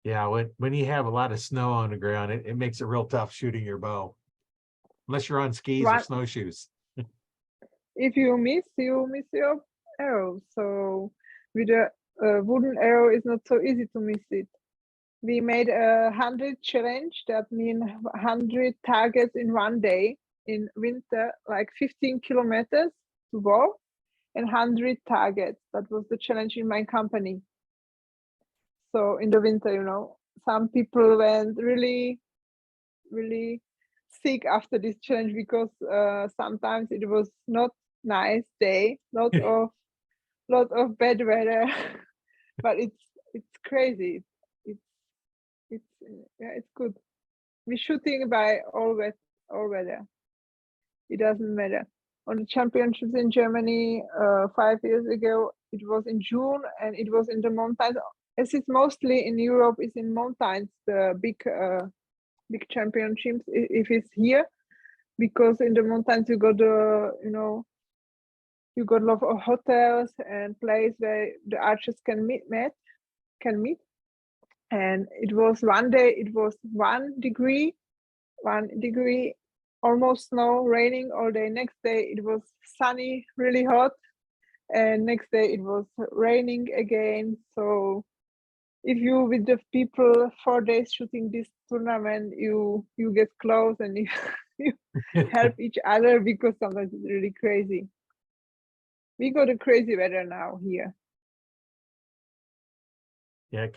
Yeah, when you have a lot of snow on the ground, it makes it real tough shooting your bow, unless you're on skis or One, snowshoes. if you miss your arrow. So with a wooden arrow, it's not so easy to miss it. We made 100 challenge. That means 100 targets in 1 day in winter, like 15 kilometers to bow and 100 targets. That was the challenge in my company. So in the winter, some people went really, really sick after this challenge because sometimes it was not nice day, lot of bad weather, but it's crazy. It's it's yeah, it's good. We're shooting by all weather. It doesn't matter. On the championships in Germany 5 years ago, it was in June and it was in the mountains. As it's mostly in Europe, it's in mountains. The big championships. If it's here, because in the mountains you got a lot of hotels and places where the archers can meet. And it was 1 day. It was 1 degree, almost snow, raining all day. Next day it was sunny, really hot, and next day it was raining again. So if you with the people 4 days shooting this tournament, you get close and you help each other because sometimes it's really crazy. We got a crazy weather now here. Yeah, it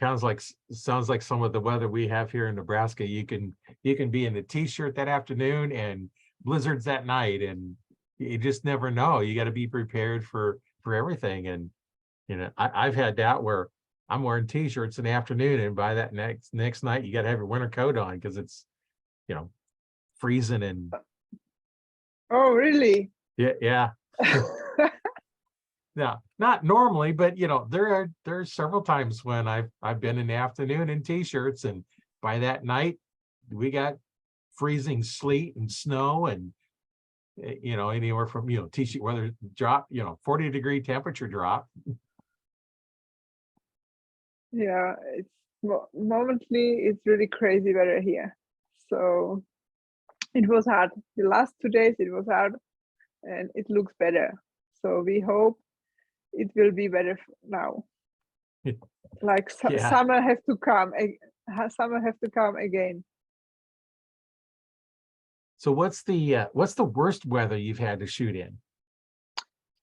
sounds like some of the weather we have here in Nebraska. You can be in a t-shirt that afternoon and blizzards that night, and you just never know. You got to be prepared for everything. And I've had that where I'm wearing t-shirts in the afternoon, and by that next night, you got to have your winter coat on because it's you know freezing and Oh, really? Yeah, yeah. Yeah, not normally, but there's several times when I've been in the afternoon in t-shirts, and by that night we got freezing sleet and snow, and anywhere from t-shirt weather drop, 40-degree temperature drop. Yeah, it's momently it's really crazy weather here. So it was hard. The last 2 days it was hard, and it looks better. So we hope it will be better now. Like Yeah. summer have to come. Summer have to come again. So what's the worst weather you've had to shoot in?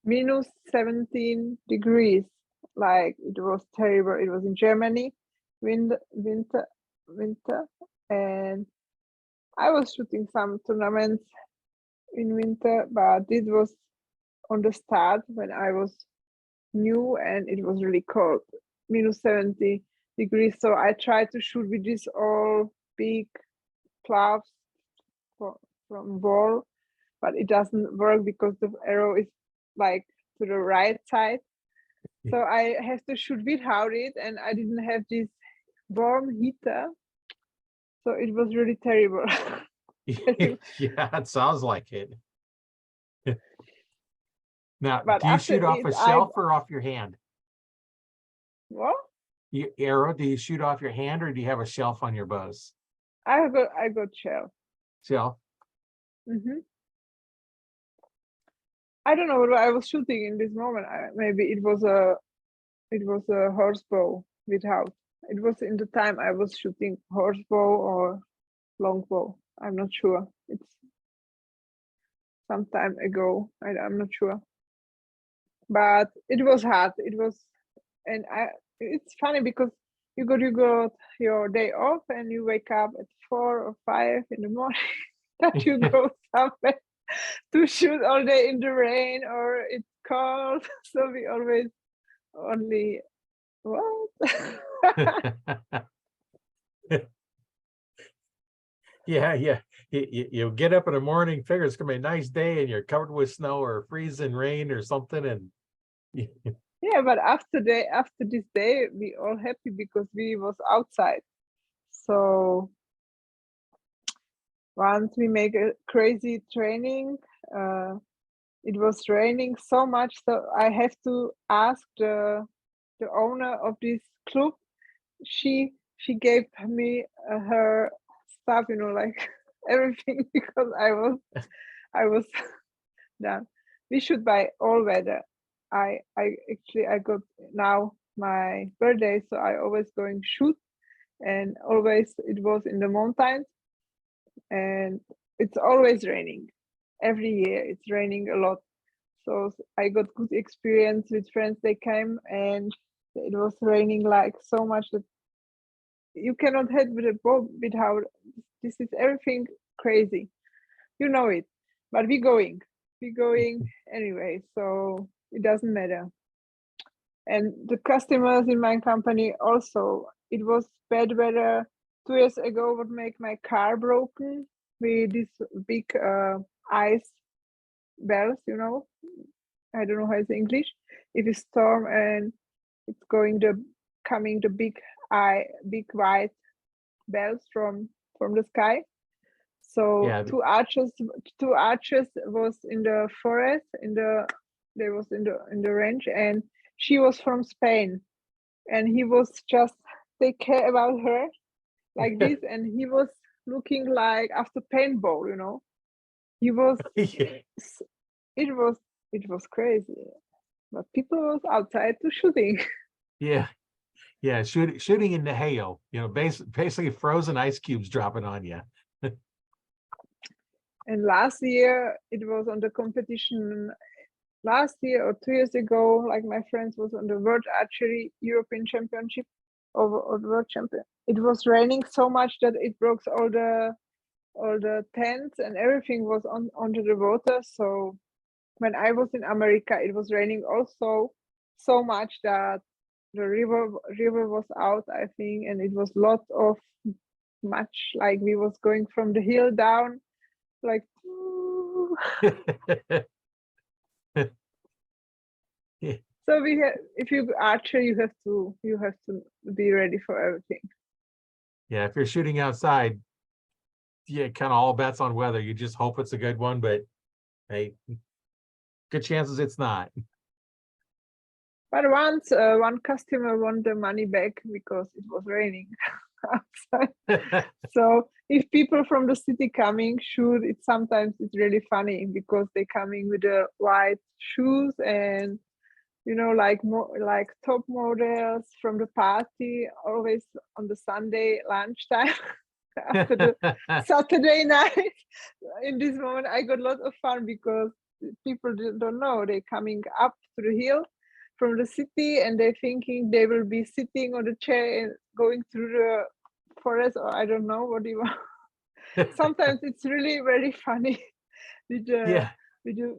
Minus 17 degrees. Like it was terrible. It was in Germany, winter, and I was shooting some tournaments in winter, but it was on the start when I was new and it was really cold, minus 70 degrees. So I tried to shoot with these all big gloves from ball, but it doesn't work because the arrow is like to the right side. So I have to shoot without it, and I didn't have this warm heater. So it was really terrible. Yeah, it sounds like it. Now, But do you after shoot off it, a shelf or off your hand? well, Arrow, do you shoot off your hand, or do you have a shelf on your bows? I got shell. Shelf. I don't know what I was shooting in this moment. Maybe it was a horse bow without. It was in the time I was shooting horse bow or long bow. I'm not sure. It's some time ago. I'm not sure. But it was hard. It was, and it's funny because you got your day off and you wake up at 4 or 5 in the morning that you go somewhere to shoot all day in the rain or it's cold. So we always only what? Yeah. You get up in the morning, figure it's gonna be a nice day, and you're covered with snow or freezing rain or something, and Yeah, but after this day, we all happy because we was outside. So once we make a crazy training, it was raining so much, so I have to ask the owner of this club. She gave me her stuff, like everything because I was done. We should buy all weather. I got now my birthday, so I always going shoot, and always it was in the mountains, and it's always raining. Every year it's raining a lot. So I got good experience with friends. They came and it was raining like so much that you cannot head with a boat without. This is everything crazy. You know it, but we're going anyway, so it doesn't matter. And the customers in my company also, it was bad weather 2 years ago would make my car broken with this big ice bells, I don't know how it's English. If it's storm and it's coming the big white bells from the sky. So yeah. two archers was in the forest, they was in the range, and she was from Spain, and he was just take care about her like this, and he was looking like after paintball, he was it was crazy, but people was outside to shooting. Yeah. Shooting in the hail, basically frozen ice cubes dropping on you. And last year it was on the competition. Last year or 2 years ago, like my friends was on the World Archery European Championship or World Champion. It was raining so much that it broke all the tents and everything was onto the water. So when I was in America, it was raining also so much that the river was out, I think, and it was lots of much like we was going from the hill down, like Yeah, So we have, if you archer, you have to be redy for everything. yeah, if you're shooting outside, yeah, kind of all bets on weather. You just hope it's a good one, but hey, good chances it's not. But once one customer won the money back because it was raining outside. So if people from the city coming shoot, it's really funny because they coming with the white shoes and like like top models from the party, always on the Sunday lunchtime after the Saturday night. In this moment, I got a lot of fun because people don't know they're coming up to the hill from the city and they're thinking they will be sitting on the chair and going through the forest, or I don't know what you want. Sometimes it's really very funny with Yeah, with the,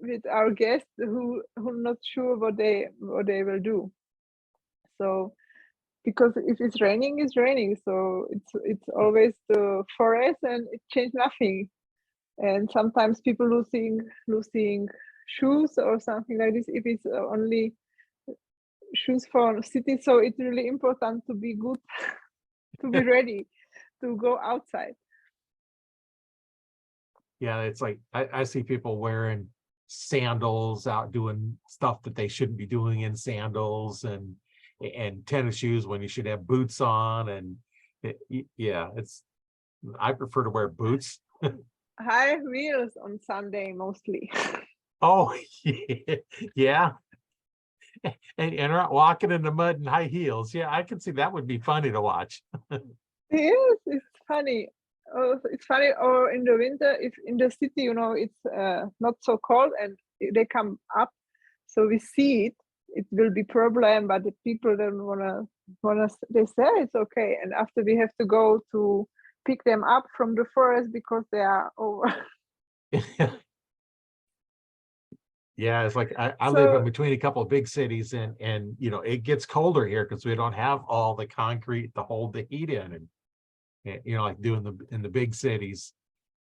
with our guests who not sure what they will do. So because if it's raining, it's raining. So it's always the forest and it changed nothing. And sometimes people losing shoes or something like this if it's only shoes for city. So it's really important to be good, to be ready to go outside. yeah, it's like I see people wearing sandals out doing stuff that they shouldn't be doing in sandals and tennis shoes when you should have boots on and yeah, I prefer to wear boots. High wheels on Sunday mostly. Oh, yeah. And not walking in the mud in high heels. Yeah, I can see that would be funny to watch. Yes, it's funny. Oh, it's funny. Or in the winter, if in the city, it's not so cold and they come up, so we see it. It will be problem, but the people don't wanna. They say it's okay, and after we have to go to pick them up from the forest because they are over. Yeah, it's like I live in So between a couple of big cities and it gets colder here because we don't have all the concrete to hold the heat in and like doing in the big cities.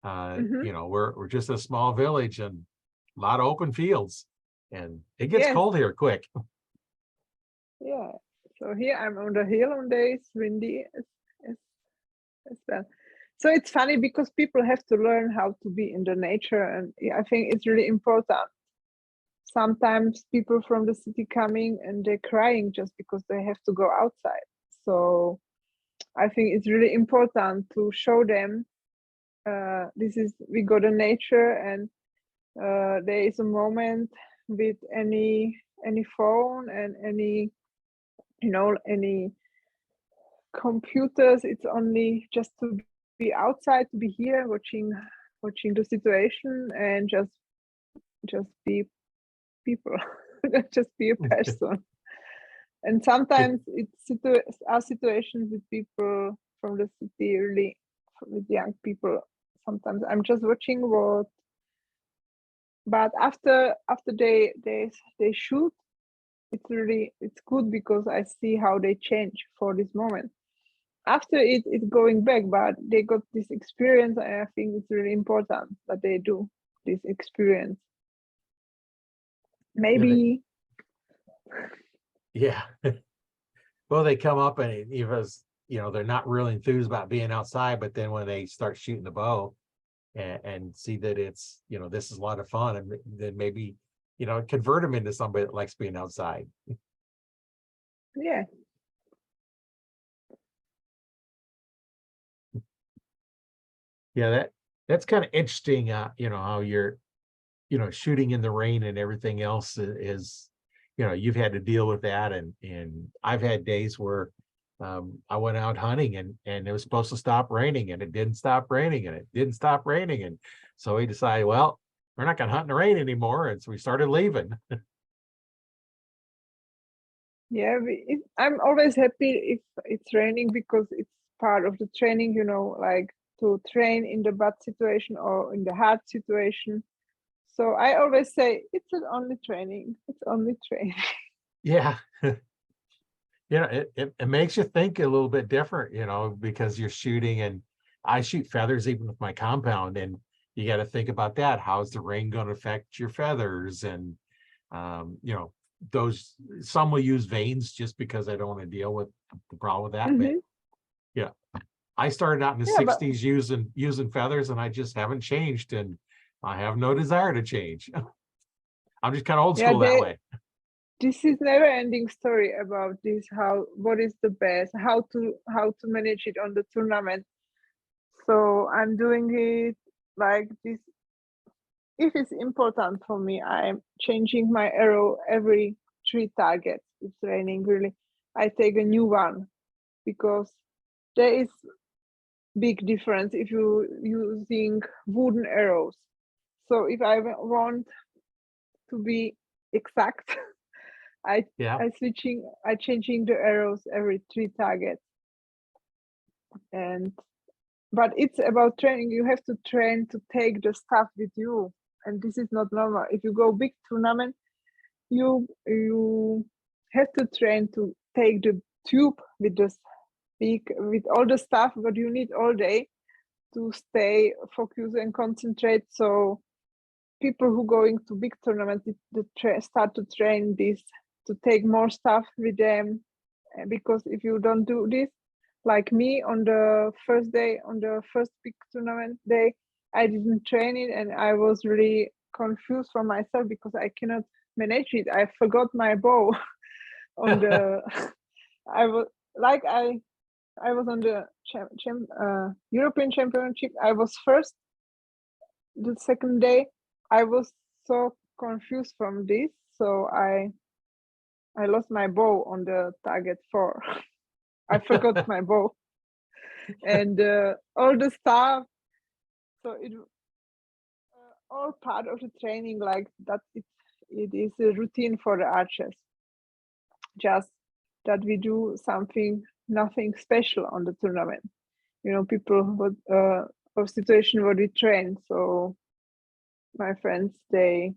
mhm, We're just a small village and a lot of open fields and it gets yes, cold here quick. yeah. So here I'm on the hill on days windy as, as well. So it's funny because people have to learn how to be in the nature, and I think it's really important. Sometimes people from the city coming and they're crying just because they have to go outside. So I think it's really important to show them this is we got a nature and there is a moment with any phone and any computers. It's only just to be outside, to be here watching the situation and just be people, just be a person. And sometimes our situations with people from the city, really with young people. Sometimes I'm just watching but after they shoot, it's good because I see how they change for this moment. After it's going back, but they got this experience, and I think it's really important that they do this experience. Yeah, Maybe yeah. Well, they come up and they're not really enthused about being outside, but then when they start shooting the bow and see that it's, this is a lot of fun, and then maybe, convert them into somebody that likes being outside. yeah. Yeah, that's kind of interesting, how you're, shooting in the rain and everything else is, you've had to deal with that. And I've had days where I went out hunting and it was supposed to stop raining and it didn't stop raining and it didn't stop raining. And so we decided, well, we're not going to hunt in the rain anymore. And so we started leaving. Yeah, I'm always happy if it's raining because it's part of the training, like to train in the bad situation or in the hard situation. So I always say it's only training. It's only training. Yeah. It makes you think a little bit different, because you're shooting and I shoot feathers even with my compound and, you got to think about that. How's the rain going to affect your feathers? And, you know, those, some will use vanes just because I don't want to deal with the problem with that. But Hmm. yeah, I started out in the Yeah, but 60s using feathers, and I just haven't changed, and I have no desire to change. I'm just kind of old yeah, school that way. this is never ending story about this, how, what is the best, how to manage it on the tournament. So I'm doing it like this. If it's important for me, I'm changing my arrow every 3 targets. It's raining really. I take a new one, because there is big difference if you using wooden arrows. So if I want to be exact, I Yeah. I changing the arrows every 3 targets. And but it's about training. You have to train to take the stuff with you, and this is not normal. If you go big tournament, you have to train to take the tube with the big, with all the stuff what you need all day to stay focused and concentrate. So people who going to big tournaments start to train this, to take more stuff with them, because if you don't do this, like me, on the first day, on the first big tournament day, I didn't train it, and I was really confused for myself because I cannot manage it. I forgot my bow on the I was like I was on the European Championship. I was first. The second day, I was so confused from this, so I lost my bow on the target 4. I forgot my bow, and all the stuff. So it all part of the training, like that. It is a routine for the archers. Just that we do something, nothing special on the tournament. You know, people would or situation where we train. So my friends, they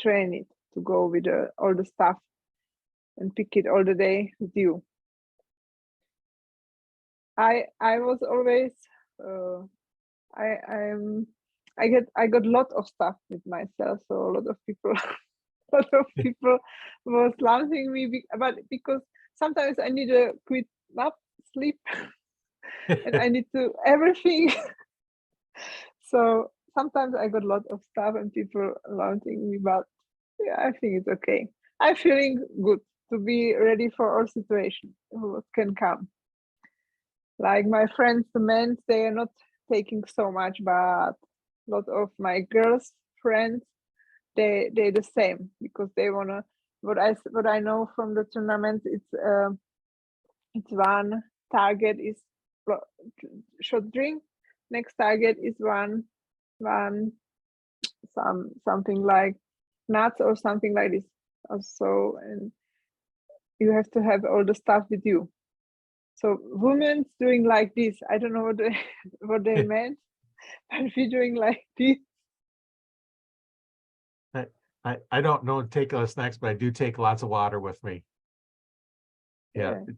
train it to go with all the stuff and pick it all the day with you. I was always I'm I got a lot of stuff with myself, so a lot of people a lot of people was laughing me, but because sometimes I need a quick nap, sleep, and I need to everything. So sometimes I got a lot of stuff and people laughing me, but yeah, I think it's okay. I'm feeling good to be ready for all situations what can come. Like my friends, the men, they are not taking so much, but a lot of my girls friends, they the same, because they wanna. What I know from the tournament, it's one target is short drink. Next target is one something like nuts or something like this. Also, and you have to have all the stuff with you. So women's doing like this. I don't know what they what they meant, but we're doing like this. I don't know take those snacks, but I do take lots of water with me. Yeah. Yeah.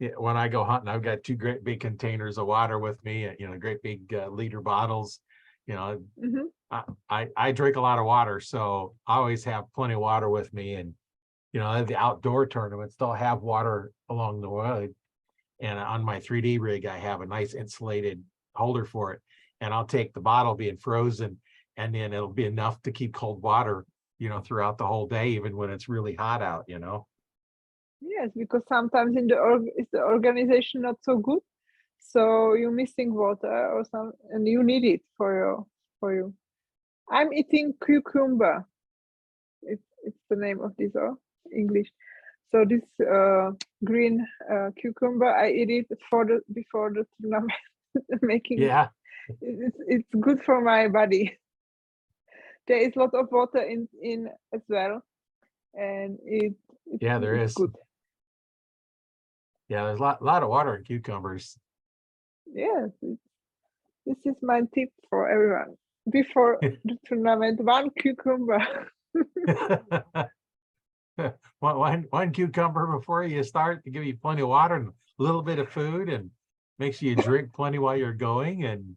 Yeah, when I go hunting, I've got 2 great big containers of water with me, you know, great big liter bottles. You know, Mm-hmm. I drink a lot of water, so I always have plenty of water with me. And, you know, the outdoor tournaments, they'll have water along the way. And on my 3D rig, I have a nice insulated holder for it. And I'll take the bottle being frozen, and then it'll be enough to keep cold water, you know, throughout the whole day, even when it's really hot out, you know. Yes, because sometimes in is the organization not so good, so you're missing water or some, and you need it for you. I'm eating cucumber. It's the name of this English. So this green cucumber, I eat it for the before the tournament, making Yeah, it's good for my body. There is a lot of water in as well, and yeah, there it's is. good. Yeah, there's a lot of water in cucumbers. Yes, this is my tip for everyone. Before the tournament, one cucumber. One cucumber before you start to give you plenty of water and a little bit of food, and makes you drink plenty while you're going. And,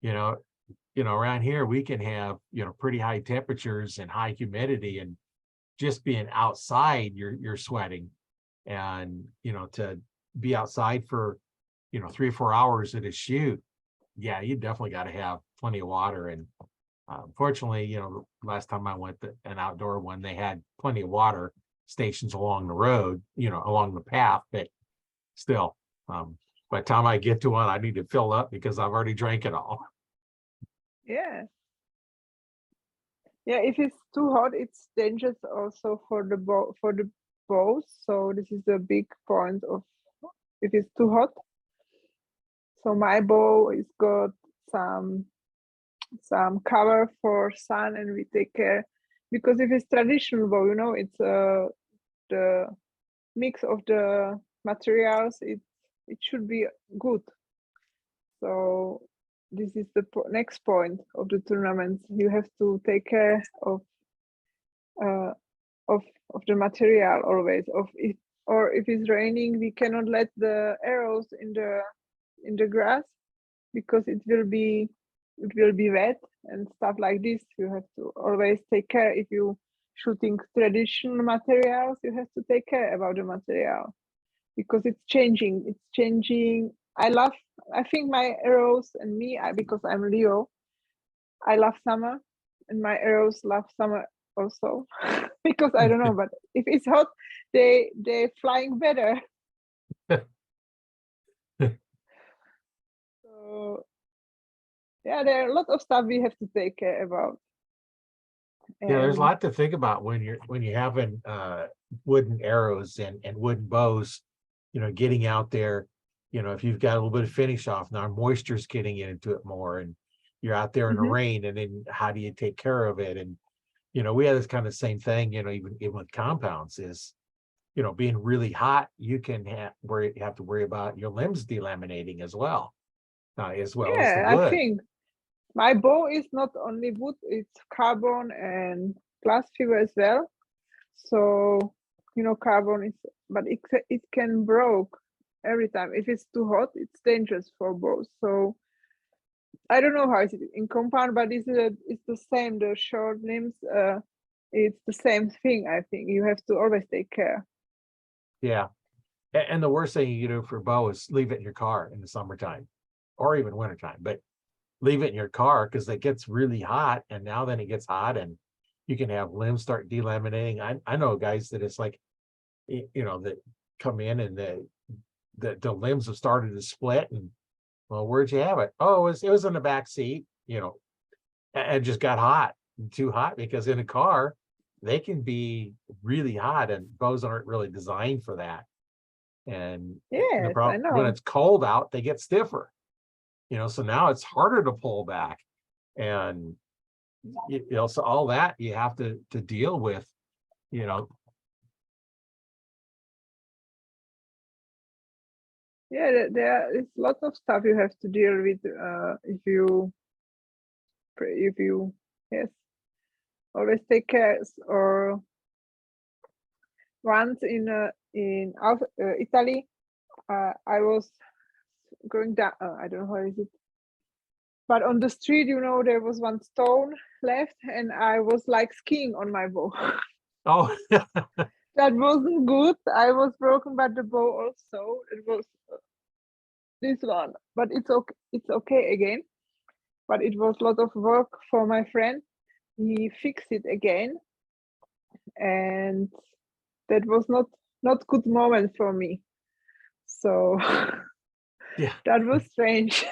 you know, around here we can have, pretty high temperatures and high humidity, and just being outside, you're sweating. And, to be outside for, 3 or 4 hours at a shoot, yeah, you definitely got to have plenty of water. And fortunately, last time I went to an outdoor one, they had plenty of water stations along the road, along the path, but still, by the time I get to one, I need to fill up because I've already drank it all. Yeah. Yeah, if it's too hot, it's dangerous also for the bows. So this is a big point of if it's too hot. So my bow is got some cover for sun, and we take care, because if it's traditional bow, it's the mix of the materials. It should be good. So this is the next point of the tournament. You have to take care of the material always. Or if it's raining, we cannot let the arrows in the grass, because it will be wet and stuff like this. You have to always take care. If you shooting traditional materials, you have to take care about the material, because it's changing. I think my arrows and me, because I'm Leo, I love summer, and my arrows love summer also. Because I don't know, but if it's hot, they're flying better. So yeah, there are a lot of stuff we have to take care about. Yeah, there's a And lot to think about when you're having wooden arrows and wooden bows, getting out there, if you've got a little bit of finish off now, moisture's getting into it more, and you're out there in the rain, and then how do you take care of it? And we have this kind of same thing, even with compounds is, being really hot, you can have to worry about your limbs delaminating as well as the yeah, I wood. think my bow is not only wood, it's carbon and glass fiber as well. So carbon is, but it can broke every time. If it's too hot, it's dangerous for bows. So I don't know how it's in compound, but it's the same. The short limbs, it's the same thing. I think you have to always take care. Yeah. And the worst thing you can do for bow is leave it in your car in the summertime or even wintertime, but leave it in your car because it gets really hot, and now then it gets hot and you can have limbs start delaminating. I know guys that it's like, that come in and the limbs have started to split, and well, where'd you have it? Oh, it was in the back seat, and just got hot, too hot, because in a car, they can be really hot, and bows aren't really designed for that. And the Yes, I problem when know. it's cold out, they get stiffer, so now it's harder to pull back. And so all that you have to deal with, you know. Yeah, there is lots of stuff you have to deal with if you yes, always take care. Or once in Italy, I was going down. I don't know where is it, but on the street, there was one stone left, and I was like skiing on my bow. Oh. That wasn't good. I was broken by the bow also. It was this one, but it's okay. It's okay again. But it was a lot of work for my friend. He fixed it again, and that was not good moment for me. So Yeah, that was strange.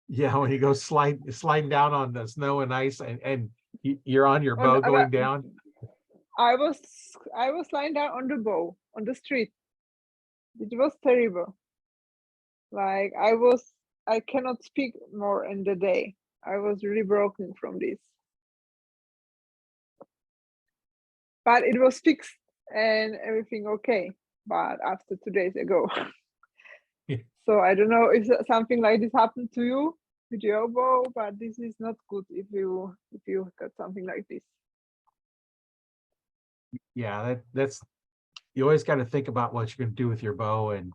yeah, when you go sliding down on the snow and ice, and you're on your on bow going down. I was lying down on the bow on the street. It was terrible. Like I cannot speak more in the day. I was really broken from this. But it was fixed and everything okay. But after 2 days ago. Yeah. So I don't know if something like this happened to you with your bow, but this is not good if you got something like this. Yeah, that's you always got to think about what you're going to do with your bow. And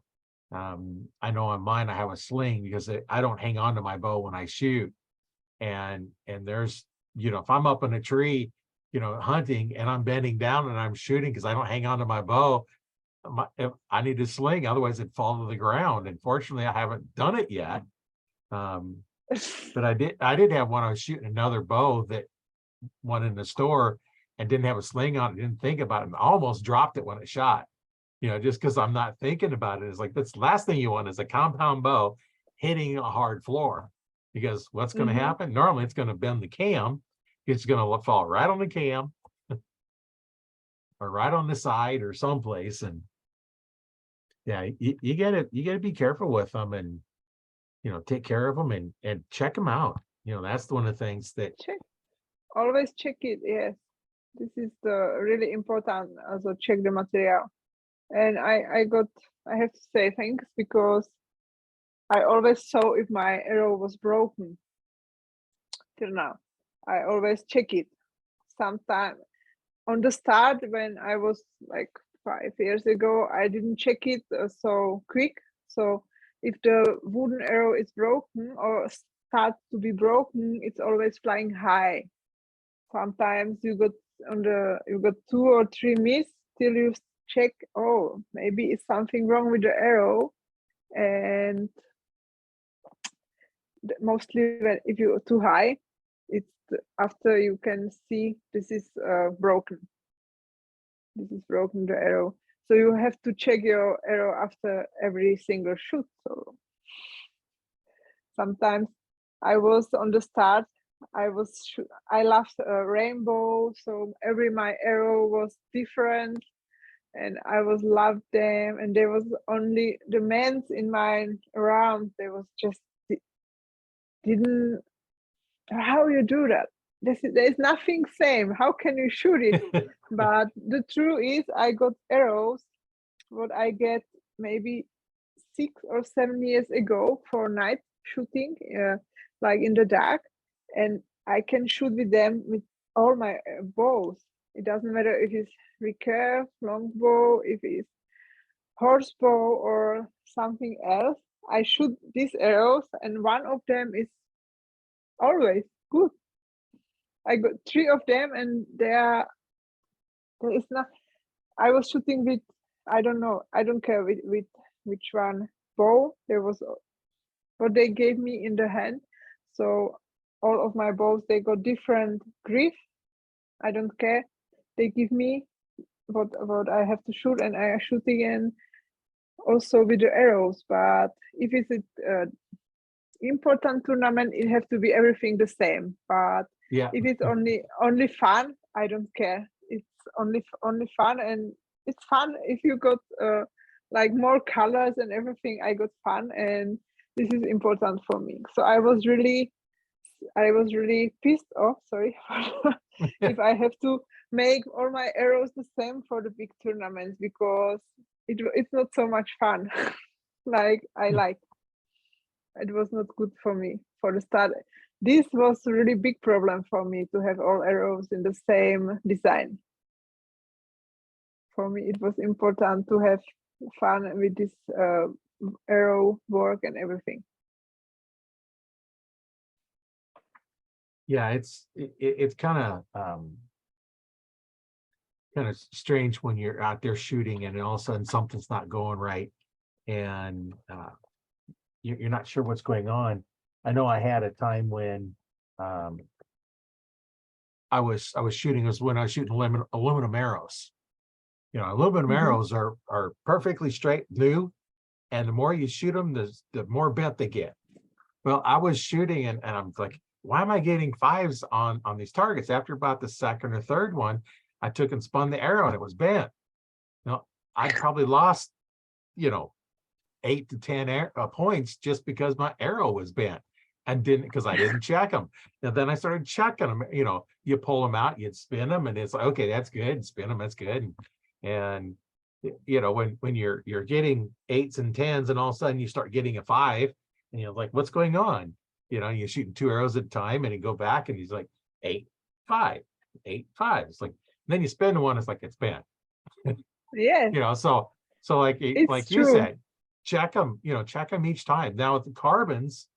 I know on mine I have a sling because I don't hang on to my bow when I shoot. and there's, if I'm up in a tree, hunting, and I'm bending down and I'm shooting because I don't hang on to my bow, if I need to sling, otherwise it'd fall to the ground. And fortunately, I haven't done it yet. But I did have one. I was shooting another bow, that one in the store, and didn't have a sling on it, didn't think about it, and almost dropped it when it shot. Just because I'm not thinking about it. It's like, that's the last thing you want is a compound bow hitting a hard floor, because what's going to happen? Normally it's going to bend the cam. It's going to fall right on the cam or right on the side or someplace. And yeah, you gotta be careful with them, and take care of them, and check them out. That's one of the things that always check it. Yes, this is the really important. Also check the material. And I have to say thanks, because I always saw if my arrow was broken. Till now, I always check it. Sometime on the start, when I was like 5 years ago, I didn't check it so quick. So if the wooden arrow is broken or starts to be broken, it's always flying high. Sometimes you got 2 or 3 miss till you check, oh, maybe it's something wrong with the arrow. And mostly if you're too high, it's after you can see this is broken. This is broken, the arrow. So you have to check your arrow after every single shoot. So sometimes I was on the start, I loved a rainbow, so my arrow was different, and I was loved them, and there was only the men's in my around. They was just didn't, how you do that? There's nothing same. How can you shoot it? But the truth is, I got arrows what I get maybe 6 or 7 years ago for night shooting, like in the dark, and I can shoot with them with all my bows. It doesn't matter if it's recurve, longbow, if it's horsebow or something else. I shoot these arrows, and one of them is always good. I got 3 of them, and there is not. I was shooting with, I don't know, I don't care with which one bow. There was what they gave me in the hand. So all of my bows, they got different grip. I don't care. They give me what I have to shoot, and I am shooting in also with the arrows. But if it's an important tournament, it has to be everything the same. But yeah, if it's only fun, I don't care. It's only fun, and it's fun if you got like more colors and everything. I got fun, and this is important for me. So I was really pissed off, sorry, if I have to make all my arrows the same for the big tournaments, because it's not so much fun. Like I like. It was not good for me for the start. This was a really big problem for me, to have all arrows in the same design. For me, it was important to have fun with this arrow work and everything. Yeah, it's kind of strange when you're out there shooting and all of a sudden something's not going right, and you're not sure what's going on. I know I had a time when I was shooting, was when I was shooting aluminum arrows. Aluminum arrows are perfectly straight, new, and the more you shoot them, the more bent they get. Well, I was shooting, and I'm like, why am I getting 5s on these targets? After about the second or third one, I took and spun the arrow, and it was bent. I probably lost 8 to 10 points just because my arrow was bent, and because I didn't check them. And then I started checking them. You pull them out, you'd spin them, and it's like, okay, that's good. And spin them, that's good. And when you're getting 8s and 10s, and all of a sudden you start getting a 5, and you're like, what's going on? You're shooting 2 arrows at a time, and you go back, and he's like 8, 5, 8, 5. It's like, then you spin one, it's like it's bent. Yeah. So like It's you true. said, check them each time. Now with the carbons,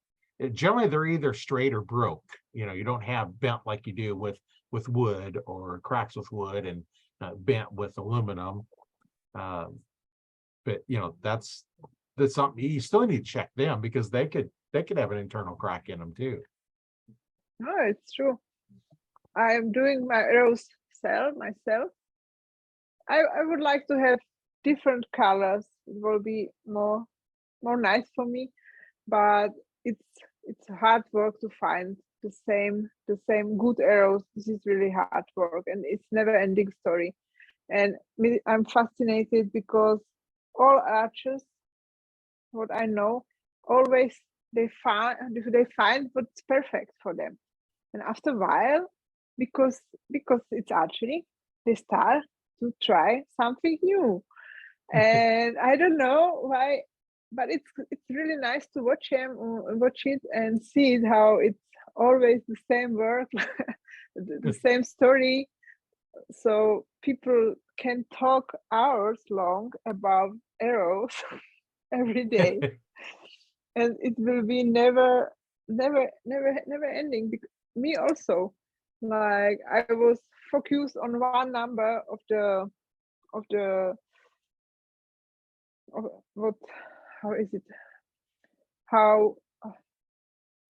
generally they're either straight or broke. You don't have bent like you do with wood, or cracks with wood, and bent with aluminum. But that's something you still need to check them, because they could have an internal crack in them too. No, it's true. I am doing my arrows myself. I would like to have different colors. It will be more nice for me, but it's hard work to find the same good arrows. This is really hard work, and it's never ending story. And I'm fascinated because all archers, what I know, always they find what's perfect for them. And after a while, because it's archery, they start to try something new. And I don't know why, but it's really nice to watch it and see it, how it's always the same work, the same story. So people can talk hours long about arrows every day, and it will be never ending. Me also, like, I was focused on one number of the what, how is it, how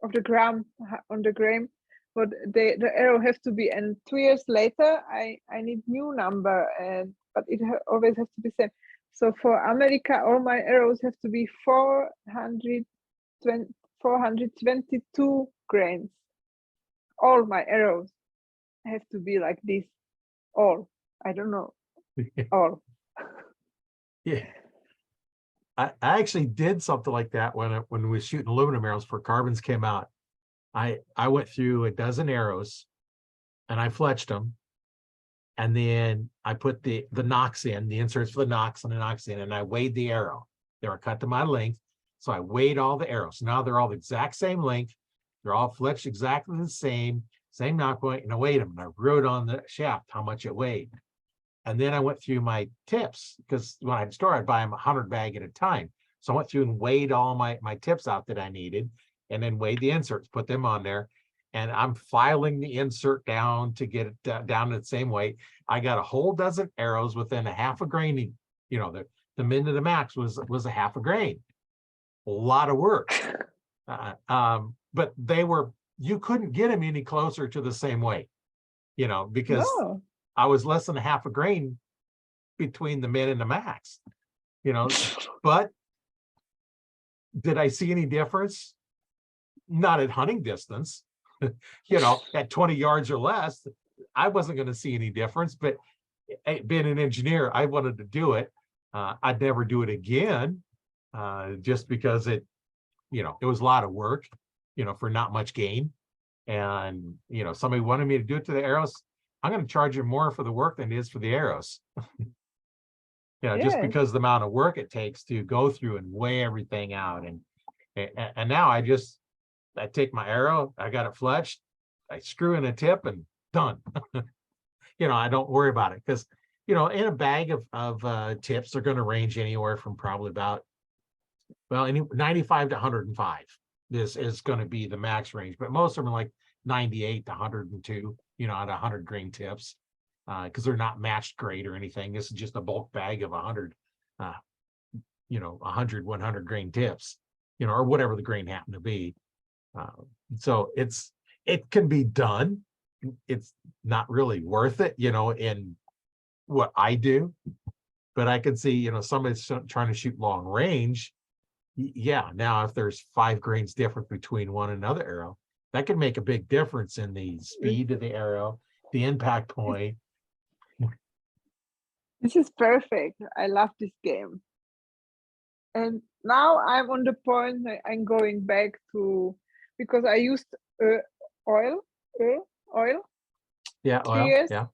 of the gram, on the gram, but the arrow has to be, and 2 years later I need new number, but it always has to be same. So for America, all my arrows have to be 422 grains. All my arrows have to be like this. All. I don't know. All. Yeah. I actually did something like that when we were shooting aluminum arrows for carbons came out. I went through a dozen arrows and I fletched them. And then I put the nocks in, the inserts for the nocks and the nocks in, and I weighed the arrow. They were cut to my length. So I weighed all the arrows. Now they're all the exact same length. They're all fletched exactly the same knock point, and I weighed them. And I wrote on the shaft how much it weighed. And then I went through my tips, because when I'd store, I'd buy them 100 bag at a time. So I went through and weighed all my tips out that I needed, and then weighed the inserts, put them on there. And I'm filing the insert down to get it down to the same weight. I got a whole dozen arrows within a half a grain. The min to the max was a half a grain. A lot of work. But you couldn't get them any closer to the same weight, because No. I was less than a half a grain between the min and the max, but did I see any difference? Not at hunting distance. At 20 yards or less, I wasn't going to see any difference. But being an engineer, I wanted to do it. I'd never do it again, just because it was a lot of work, for not much gain. And, somebody wanted me to do it to the arrows. I'm going to charge you more for the work than it is for the arrows. Just Yes. because the amount of work it takes to go through and weigh everything out. And now I take my arrow, I got it fletched, I screw in a tip and done. I don't worry about it, because, in a bag of tips, they're going to range anywhere from probably about, 95 to 105. This is going to be the max range, but most of them are like 98 to 102, at 100 grain tips, because they're not matched grade or anything. This is just a bulk bag of 100, 100 grain tips, or whatever the grain happened to be. So it can be done. It's not really worth it, in what I do, but I can see, somebody's trying to shoot long range. Yeah. Now, if there's 5 grains different between one and another arrow, that could make a big difference in the speed of the arrow, the impact point. This is perfect. I love this game. And now I'm on the point that I'm going back to, because I used oil. Yeah. 3 years. Yeah.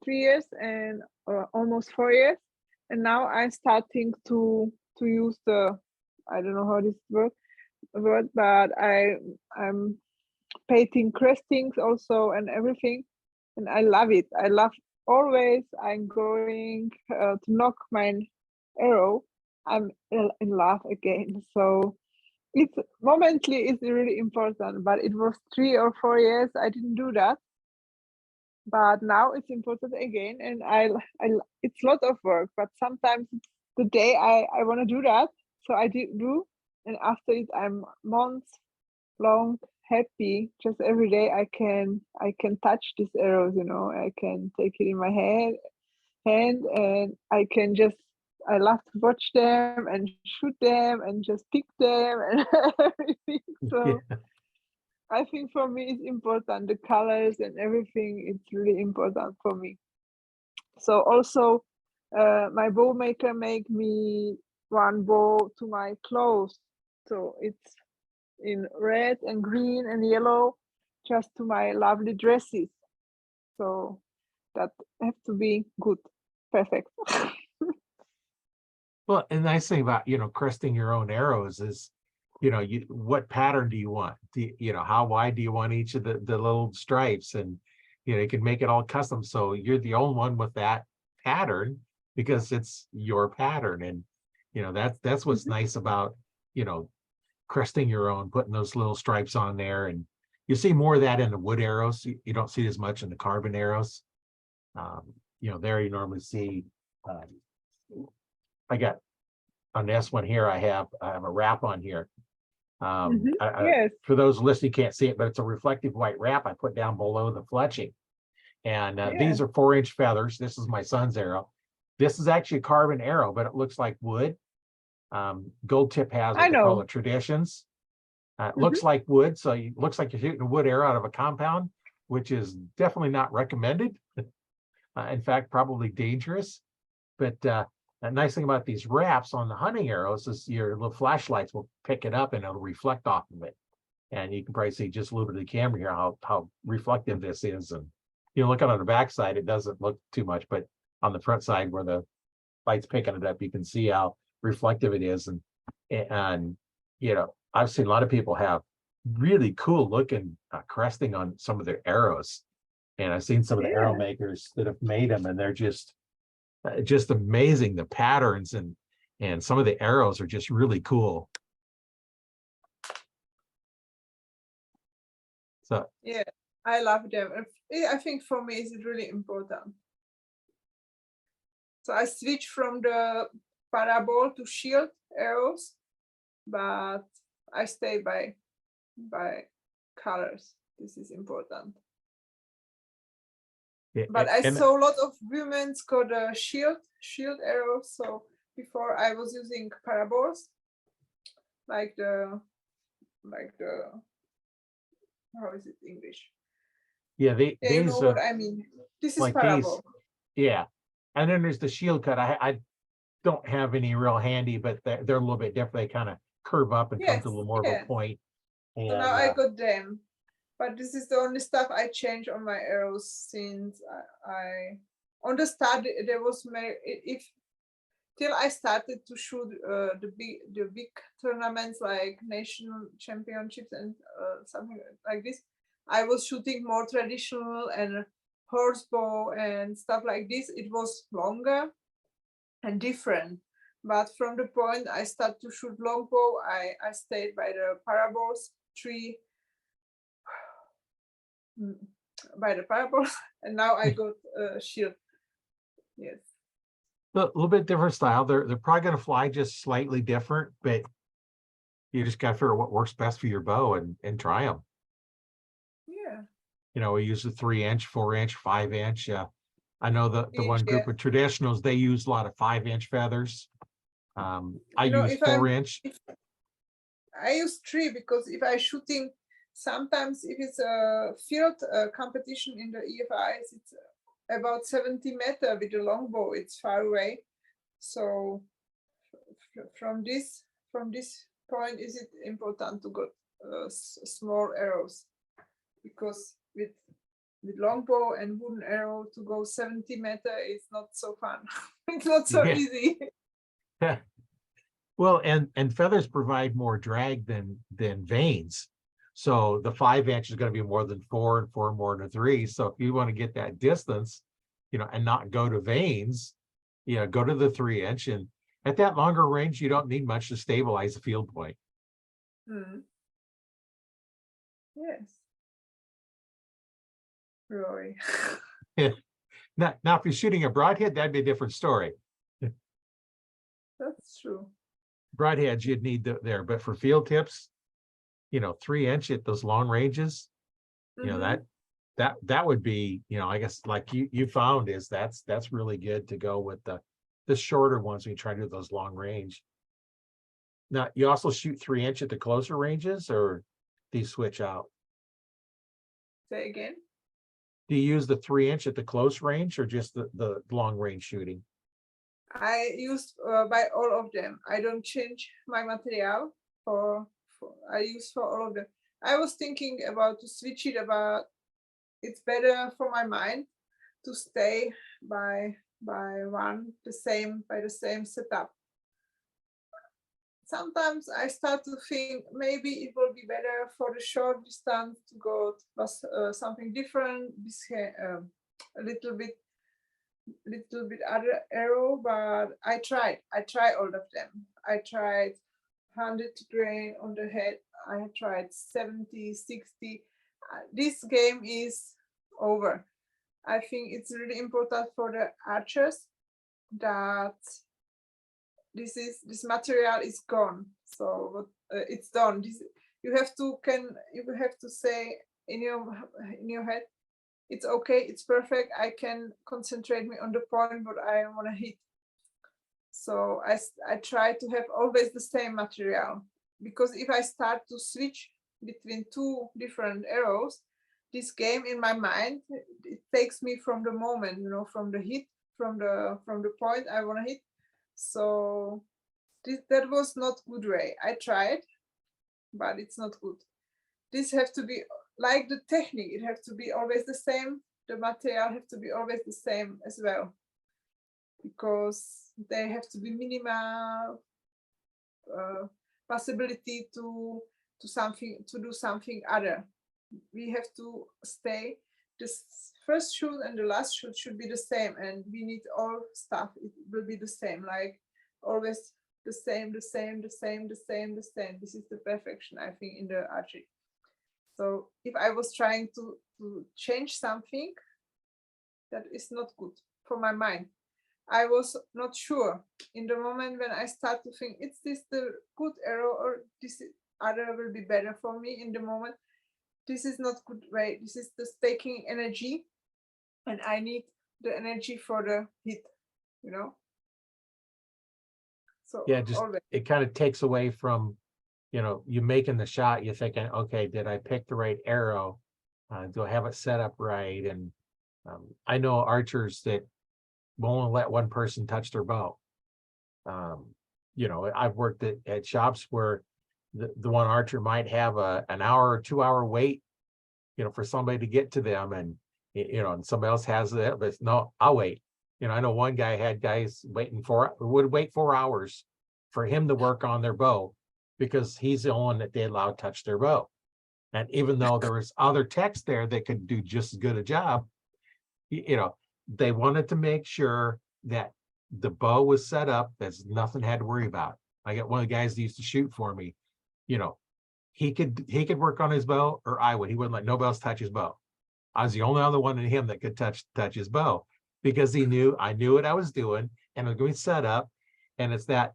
3 years and almost 4 years. And now I'm starting to use the, I don't know how this word, but I'm painting crestings also and everything, and I love it. I love, always I'm going to knock my arrow, I'm in love again. So it's momently it's really important, but it was 3 or 4 years I didn't do that. But now it's important again, and it's a lot of work, but sometimes it's the day I want to do that, so I do, and after it I'm months long happy. Just every day I can touch these arrows, I can take it in my hand, and I love to watch them and shoot them and just pick them and everything. So Yeah. I think for me it's important, the colors and everything, it's really important for me. So also my bow maker make me one bow to my clothes. So it's in red and green and yellow, just to my lovely dresses. So that have to be good, perfect. Well, and the nice thing about, cresting your own arrows is, what pattern do you want? How wide do you want each of the little stripes? And, you can make it all custom. So you're the only one with that pattern because it's your pattern. And, that's what's Mhm. nice about, cresting your own, putting those little stripes on there. And you see more of that in the wood arrows. You don't see as much in the carbon arrows. There you normally see, I got on this one here, I have a wrap on here. Yes. For those listening, can't see it, but it's a reflective white wrap I put down below the fletching. And Yeah. these are 4-inch feathers. This is my son's arrow. This is actually a carbon arrow, but it looks like wood. Gold Tip has I what they call know. a traditions. It Mhm. looks like wood, so it looks like you're shooting a wood arrow out of a compound, which is definitely not recommended. In fact, probably dangerous. But the nice thing about these wraps on the hunting arrows is your little flashlights will pick it up and it'll reflect off of it. And you can probably see just a little bit of the camera here how reflective this is. And looking on the back side, it doesn't look too much, but on the front side where the light's picking it up, you can see how reflective it is. And I've seen a lot of people have really cool looking cresting on some of their arrows. And I've seen some of the arrow Yeah. makers that have made them, and they're just amazing, the patterns, and some of the arrows are just really cool. So Yeah. I love them. I think for me it's really important. So I switch from the parabol to shield arrows, but I stay by colors. This is important. But I and saw a lot of women's got a shield arrows. So before I was using parabols, like the how is it English? yeah, Yeah, you know these what I mean. This is like these, parabol. yeah. And then there's the shield cut. I don't have any real handy, but they're a little bit different. They kind of curve up and come Yes, to a little more of a yeah. point. So now And I got them. But this is the only stuff I changed on my arrows since I on the start there was if till I started to shoot the big tournaments like national championships and something like this. I was shooting more traditional and horsebow and stuff like this. It was longer and different. But from the point I started to shoot longbow, I stayed by the parables tree, by the parables, and now I got a shield. Yes. a little bit different style. They're probably going to fly just slightly different, but you just got to figure out what works best for your bow and try them. Yeah. We use a 3-inch, 4-inch, 5-inch. I know the Each, one yeah. group of traditionals, they use a lot of 5-inch feathers. I use If I'm 4-inch. if I use three because if I shooting, sometimes if it's a field competition in the EFIs, it's about 70 meters with a longbow. It's far away, so from this point, is it important to go small arrows, because with longbow and wooden arrow to go 70 meters is not so fun. It's not so Yeah. easy. Well, and feathers provide more drag than vanes. So the 5-inch is going to be more than 4, and 4 more than 3. So if you want to get that distance, and not go to vanes, go to the 3-inch. And at that longer range, you don't need much to stabilize a field point. Mm. Yes. Roy. Now, if you're shooting a broadhead, that'd be a different story. That's true. Broadheads, you'd need there, but for field tips, 3-inch at those long ranges, Mhm. that would be, I guess like you found is that's really good to go with the shorter ones when you try to do those long range. Now, you also shoot 3-inch at the closer ranges, or do you switch out? Say again. Do you use the 3-inch at the close range or just the long range shooting? I use by all of them. I don't change my material for I use for all of them. I was thinking about to switch it, about it's better for my mind to stay by the same setup. Sometimes I start to think maybe it will be better for the short distance to go to something different, a little bit other arrow, but I try all of them. I tried 100 grain on the head, I tried 70, 60. This game is over. I think it's really important for the archers that this material is gone. So it's done. You have to say in your head, it's okay, it's perfect. I can concentrate me on the point what I want to hit. So I try to have always the same material, because if I start to switch between two different arrows, this game in my mind, it takes me from the moment, from the hit, from the point I want to hit. So that was not good way. I tried, but it's not good. This have to be like the technique. It have to be always the same. The material have to be always the same as well, because they have to be minimal possibility to do something other. We have to stay. This first shoot and the last shoot should be the same, and we need all stuff. It will be the same, like always the same. This is the perfection, I think, in the archery. So if I was trying to change something, that is not good for my mind. I was not sure in the moment when I start to think, is this the good arrow, or this other will be better for me in the moment? This is not good way. This is just taking energy, and I need the energy for the hit, So Yeah, just always. it kind of takes away from, you making the shot, you're thinking, okay, did I pick the right arrow? Do I have it set up right? And I know archers that won't let one person touch their bow. I've worked at shops where the one archer might have an hour or 2 hour wait, for somebody to get to them, and and somebody else has it, but no, I'll wait. I know one guy had guys would wait 4 hours for him to work on their bow, because he's the only one that they allowed to touch their bow. And even though there was other techs there that could do just as good a job, they wanted to make sure that the bow was set up, there's nothing had to worry about. I got one of the guys that used to shoot for me, he could work on his bow, or I would. He wouldn't let nobody else touch his bow. I was the only other one in him that could touch his bow, because I knew what I was doing, and it was going to set up. And it's that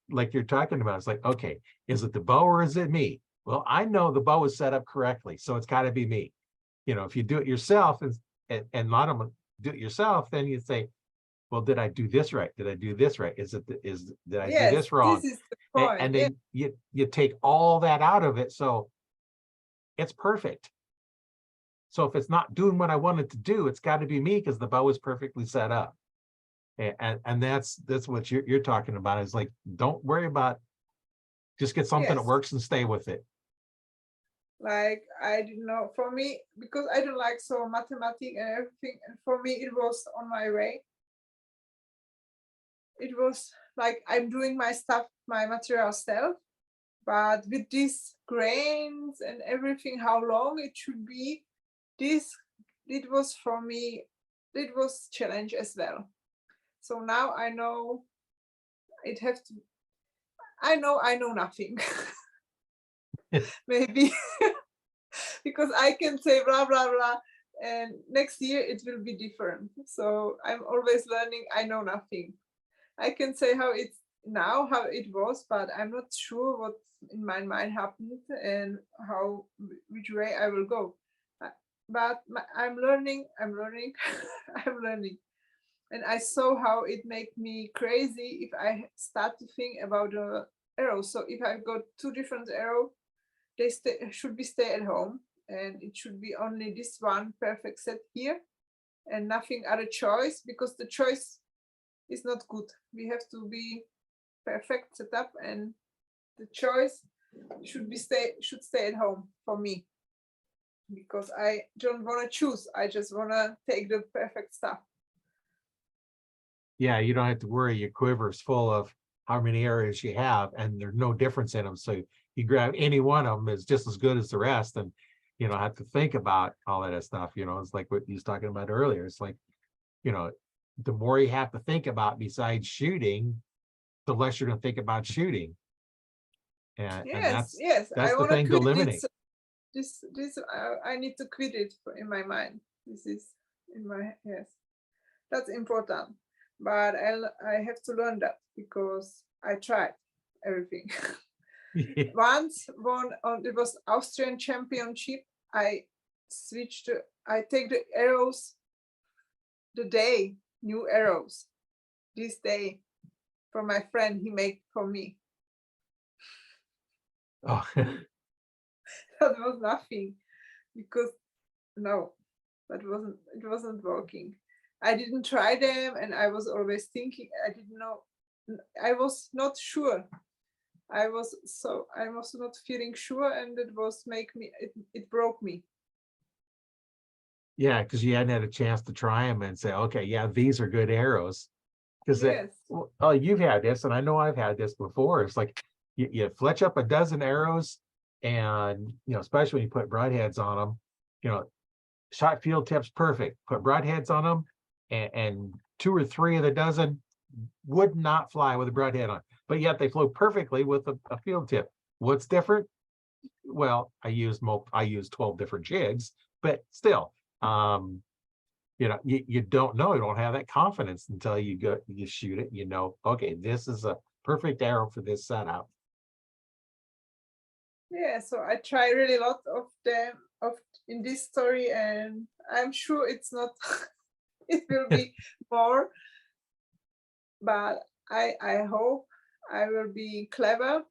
like you're talking about, it's like, okay, is it the bow or is it me? Well, I know the bow is set up correctly, so it's got to be me. If you do it yourself, and a lot of them do it yourself, then you say, well, did I do this right? Did I do this right? Did I do Yes, this wrong? this is the point. And then you take all that out of it, so it's perfect. So if it's not doing what I want it to do, it's got to be me, because the bow is perfectly set up. And that's what you're talking about, is like, don't worry about, just get something that Yes. works and stay with it. Like, I didn't know, for me, because I don't like so mathematics and everything, and for me it was on my way. It was like I'm doing my stuff, my material self, but with these grains and everything, how long it should be, it was for me, it was challenge as well. So now I know I know nothing. maybe. Because I can say blah blah blah, and next year it will be different. So I'm always learning. I know nothing. I can say how it's now, how it was, but I'm not sure what in my mind happened and how which way I will go. But I'm learning. I'm learning. I'm learning. And I saw how it make me crazy if I start to think about the arrows. So if I've got two different arrows, they should be stay at home, and it should be only this one perfect set here and nothing other choice, because the choice is not good. We have to be perfect setup, and the choice should stay at home for me, because I don't want to choose. I just want to take the perfect stuff. Yeah, you don't have to worry. Your quiver's full of how many areas you have, and there's no difference in them. So you grab any one of them is just as good as the rest, and you don't have to think about all of that stuff. It's like what you was talking about earlier. It's like, the more you have to think about besides shooting, the less you're going to think about shooting. And Yes, that's I the want to thing to quit eliminate. this. I need to quit it in my mind. This is in my, yes, that's important. But I have to learn that, because I tried everything. Once it was Austrian championship. I switched. I take the arrows the day, new arrows this day, from my friend. He made for me. Oh, That was nothing, because no, it wasn't working. I didn't try them, and I was always thinking, I didn't know, I was not sure. I was not feeling sure, and it broke me. yeah, because you hadn't had a chance to try them and say, okay, yeah, these are good arrows. Because Yes. oh, you've had this, and I know I've had this before. It's like you fletch up a dozen arrows, and especially when you put broadheads on them, shot field tips perfect. Put broadheads on them, and two or three of the dozen would not fly with a broadhead on, but yet they flew perfectly with a field tip. What's different? Well, I used 12 different jigs, but still, you don't know. You don't have that confidence until you shoot it. Okay, this is a perfect arrow for this setup. Yeah, so I try really a lot of them in this story, and I'm sure it's not. It will be more, but I hope I will be clever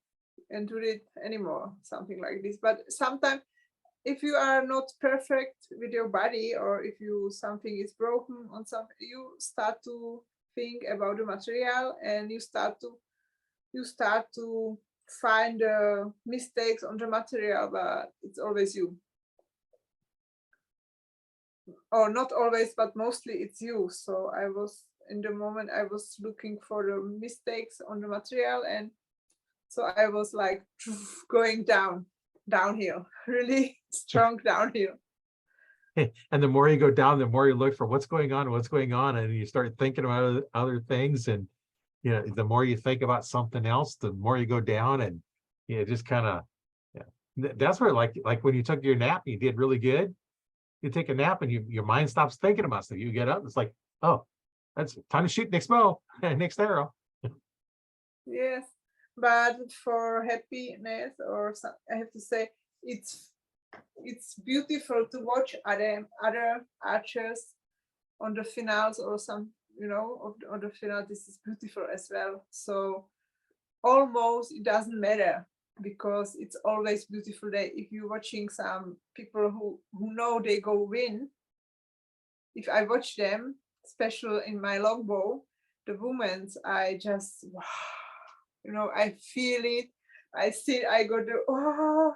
and do it anymore, something like this. But sometimes, if you are not perfect with your body, or if something is broken on something, you start to think about the material, and you start to find mistakes on the material, but it's always you. Or not always, but mostly it's you. So in the moment I was looking for the mistakes on the material, and so I was like going downhill, really strong downhill. And the more you go down, the more you look for what's going on, and you start thinking about other things, and the more you think about something else, the more you go down, and just kind of, that's where, like when you took your nap, you did really good. You take a nap, and your mind stops thinking about stuff. You get up, it's like, oh, that's time to shoot next bow, next arrow. Yes, but for happiness, I have to say, it's beautiful to watch other archers on the finals, or some, on the final. This is beautiful as well. So almost it doesn't matter, because it's always beautiful day. If you're watching some people who know they go win, if I watch them, especially in my longbow, the women's, I just, I feel it. I see, I go to, oh,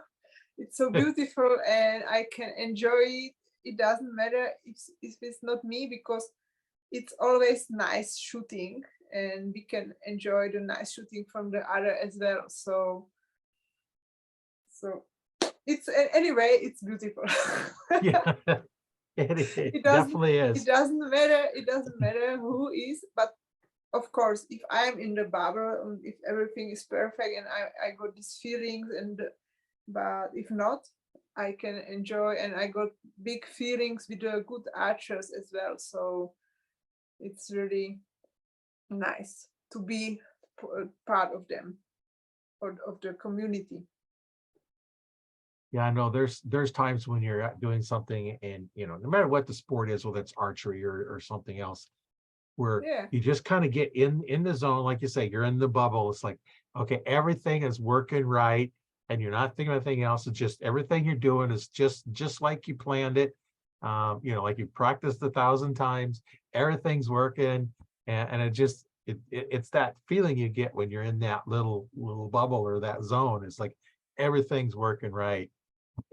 it's so beautiful, and I can enjoy it. It doesn't matter if it's not me, because it's always nice shooting, and we can enjoy the nice shooting from the other as well. So it's, anyway, it's beautiful. Yeah, it doesn't definitely is. It doesn't matter who is, but of course, if I'm in the bubble, and if everything is perfect, and I got these feelings, and but if not, I can enjoy, and I got big feelings with the good archers as well. So it's really nice to be part of them, or of the community. Yeah, I know there's times when you're doing something and, no matter what the sport is, whether it's archery or something else, where Yeah, you just kind of get in the zone, like you say, you're in the bubble. It's like, okay, everything is working right, and you're not thinking of anything else. It's just everything you're doing is just like you planned it. Like you practiced 1,000 times, everything's working, and it's that feeling you get when you're in that little bubble or that zone. It's like everything's working right,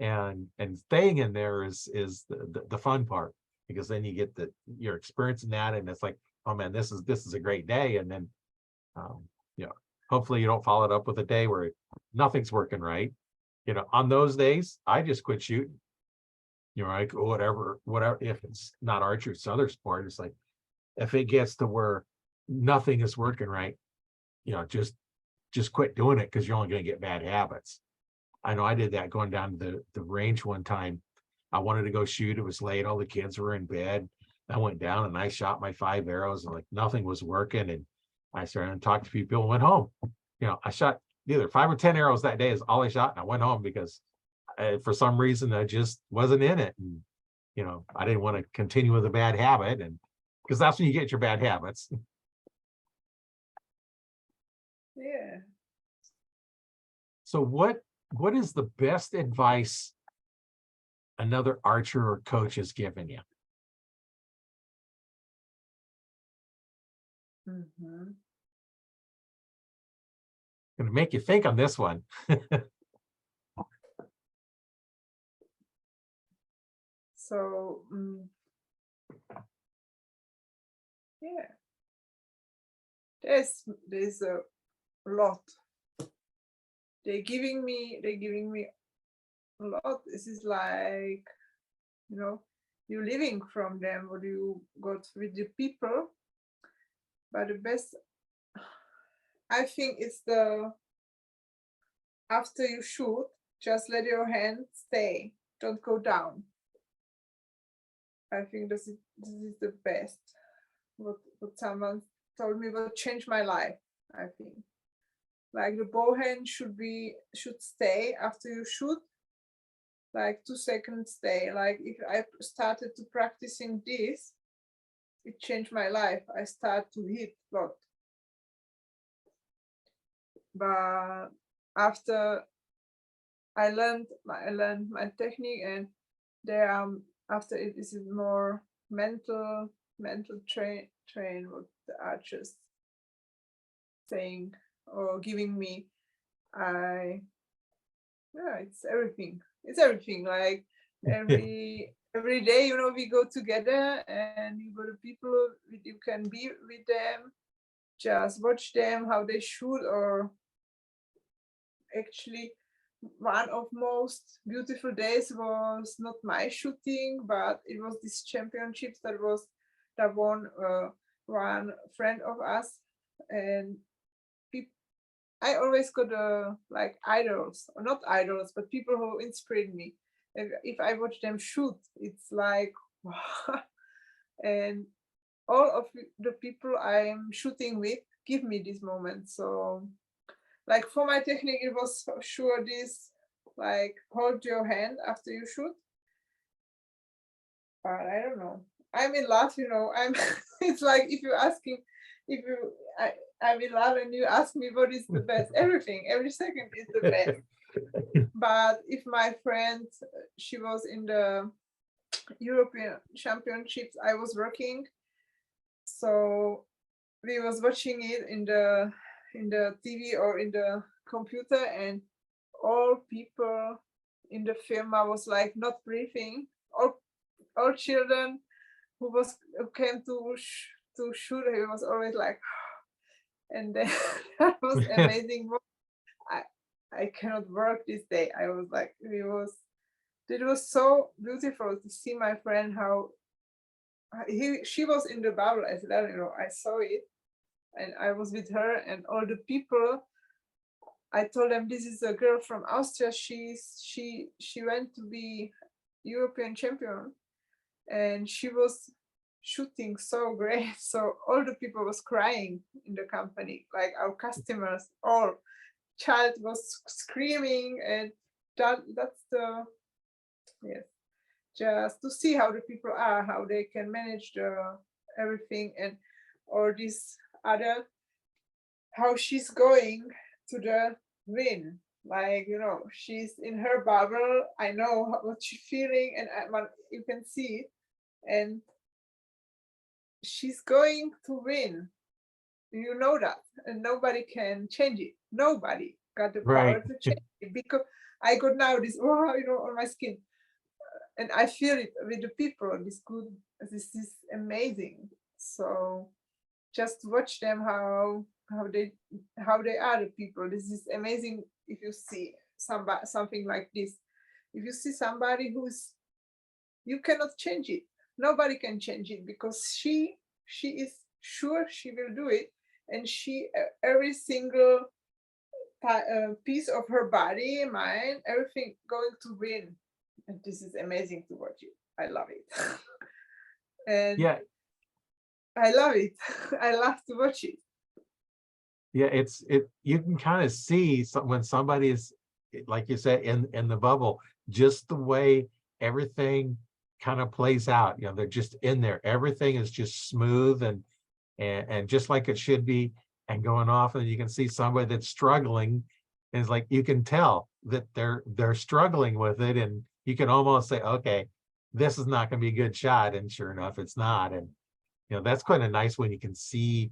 and staying in there is the fun part, because then you get you're experiencing that, and it's like, oh man, this is a great day. And then um you know hopefully you don't follow it up with a day where nothing's working right. On those days I just quit shooting. Like whatever, if it's not archery, it's other sport. It's like, if it gets to where nothing is working right, just quit doing it, because you're only going to get bad habits. I know I did that going down to the range one time. I wanted to go shoot. It was late. All the kids were in bed. I went down and I shot my 5 arrows, and like nothing was working. And I started to talk to people and went home. I shot either 5 or 10 arrows that day is all I shot. And I went home because for some reason I just wasn't in it. And, I didn't want to continue with a bad habit. And because that's when you get your bad habits. yeah. So what is the best advice another archer or coach has given you? Mhm. Going to make you think on this one. So yeah, there's a lot. They're giving me a lot. This is like, you're living from them, what you got with the people. But the best, I think, is the after you shoot, just let your hand stay, don't go down. I think this is the best. What someone told me will change my life. I think, like, the bow hand should stay after you shoot, like 2 seconds stay. Like, if I started to practicing this, it changed my life. I start to hit a lot. But after I learned my technique, and there after it is more mental train what the archers saying or giving me. I Yeah, it's everything, like every day, we go together, and you go to people you can be with them, just watch them how they shoot. Or actually, one of most beautiful days was not my shooting, but it was this championships that won one friend of us. And I always got like idols, or not idols, but people who inspired me. If I watch them shoot, it's like wow. And all of the people I'm shooting with give me this moment. So, like, for my technique, it was for sure this, like, hold your hand after you shoot. But I don't know. I'm in love, I'm it's like, if you're asking, if you I'm in love, and you ask me what is the best, everything, every second is the best. But if my friend, she was in the European Championships, I was working, so we was watching it in the TV or in the computer, and all people in the film, I was like not breathing. All children who came to shoot, he was always like, and then that was amazing. I I cannot work this day. I was like, it was so beautiful to see my friend, how she was in the bubble as well. I saw it, and I was with her, and all the people. I told them this is a girl from Austria. She went to be European champion, and she was shooting so great. So all the people was crying in the company, like our customers, all child was screaming, and that's the, yes, just to see how the people are, how they can manage the everything, and all this other, how she's going to the win. Like, she's in her bubble. I know what she's feeling, and you can see it, and she's going to win. You know that, and nobody can change it. Nobody got the Right. power to change it, because I got now this, on my skin, and I feel it with the people. This is amazing. So just watch them, how they are, the people. This is amazing. If you see something like this, if you see somebody you cannot change it. Nobody can change it, because she is sure she will do it, and she every single piece of her body, mind, everything going to win. And this is amazing to watch it. I love it. And Yeah. I love it. I love to watch it. Yeah, you can kind of see when somebody is, like you said, in the bubble, just the way everything kind of plays out. They're just in there. Everything is just smooth and just like it should be, and going off. And you can see somebody that's struggling, and it's like you can tell that they're struggling with it, and you can almost say, okay, this is not going to be a good shot, and sure enough, it's not. And that's kind of nice when you can see.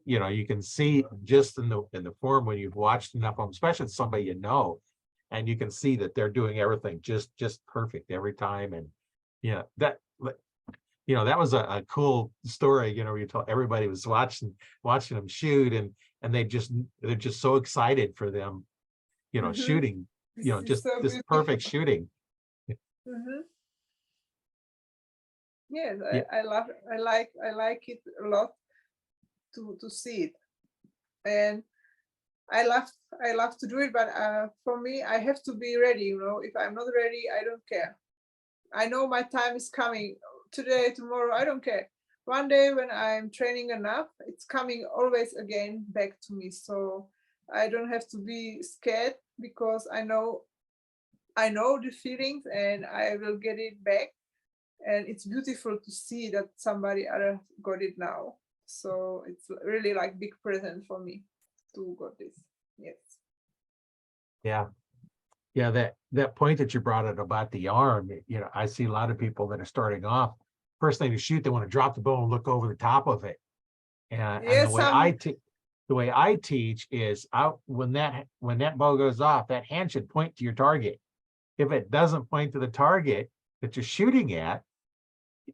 You can see just in the form when you've watched enough of them, especially somebody and you can see that they're doing everything just perfect every time. And that that was a cool story. You told everybody was watching them shoot, and they're just so excited for them, shooting, This is just so this beautiful. perfect shooting. Yes, Yeah. I like it a lot to see it, and I love to do it. But for me, I have to be ready. If I'm not ready, I don't care. I know my time is coming today, tomorrow. I don't care. One day when I'm training enough, it's coming always again back to me. So I don't have to be scared, because I know the feelings, and I will get it back. And it's beautiful to see that somebody other got it now. So it's really like big present for me to got this. Yes. Yeah. That point that you brought it about the arm, I see a lot of people that are starting off, first thing to shoot, they want to drop the bow and look over the top of it. And Yes, the way I teach is when that bow goes off, that hand should point to your target. If it doesn't point to the target that you're shooting at,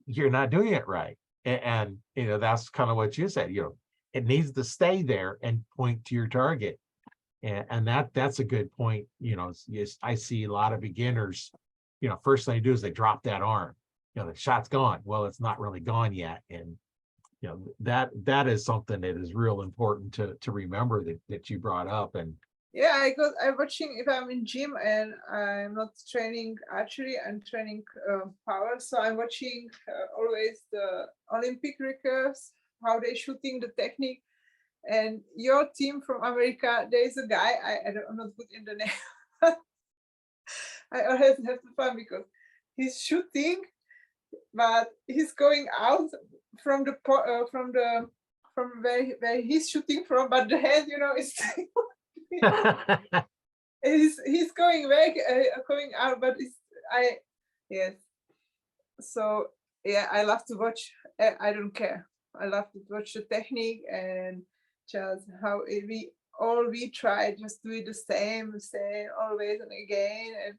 you're not doing it right. And that's kind of what you said. It needs to stay there and point to your target. And that's a good point. Yes, I see a lot of beginners, first thing they do is they drop that arm. The shot's gone. Well, it's not really gone yet. And that is something that is real important to remember that you brought up. And yeah, I'm watching, if I'm in gym and I'm not training archery, I'm training power. So I'm watching always the Olympic recurves, how they shooting the technique. And your team from America, there is a guy, I'm not good in the name. I always have to find, because he's shooting, but he's going out from where he's shooting from, but the hand, is he's going back, coming out, but yes. So yeah, I love to watch. I don't care. I love to watch the technique, and just how we try, just do it the same always and again, and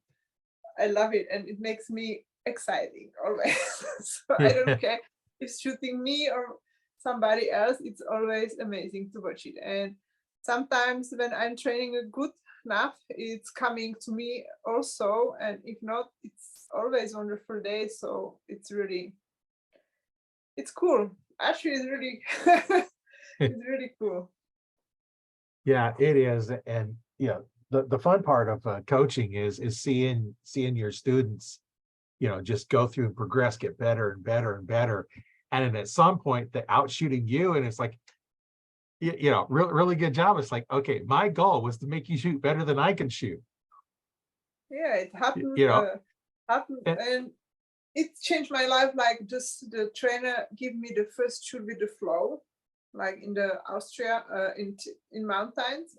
I love it, and it makes me exciting always. So I don't care if shooting me or somebody else. It's always amazing to watch it, and sometimes when I'm training a good enough, it's coming to me also, and if not, it's always wonderful day. So it's cool. Actually, it's really it's really cool. Yeah, it is. And Yeah, the fun part of coaching is seeing your students, just go through and progress, get better and better and better. And then at some point they're out shooting you, and it's like, really good job. It's like, okay, my goal was to make you shoot better than I can shoot. Yeah, it happened, You know, and and it changed my life. Like, just the trainer give me the first shoot with the flow, like in the Austria, in mountains.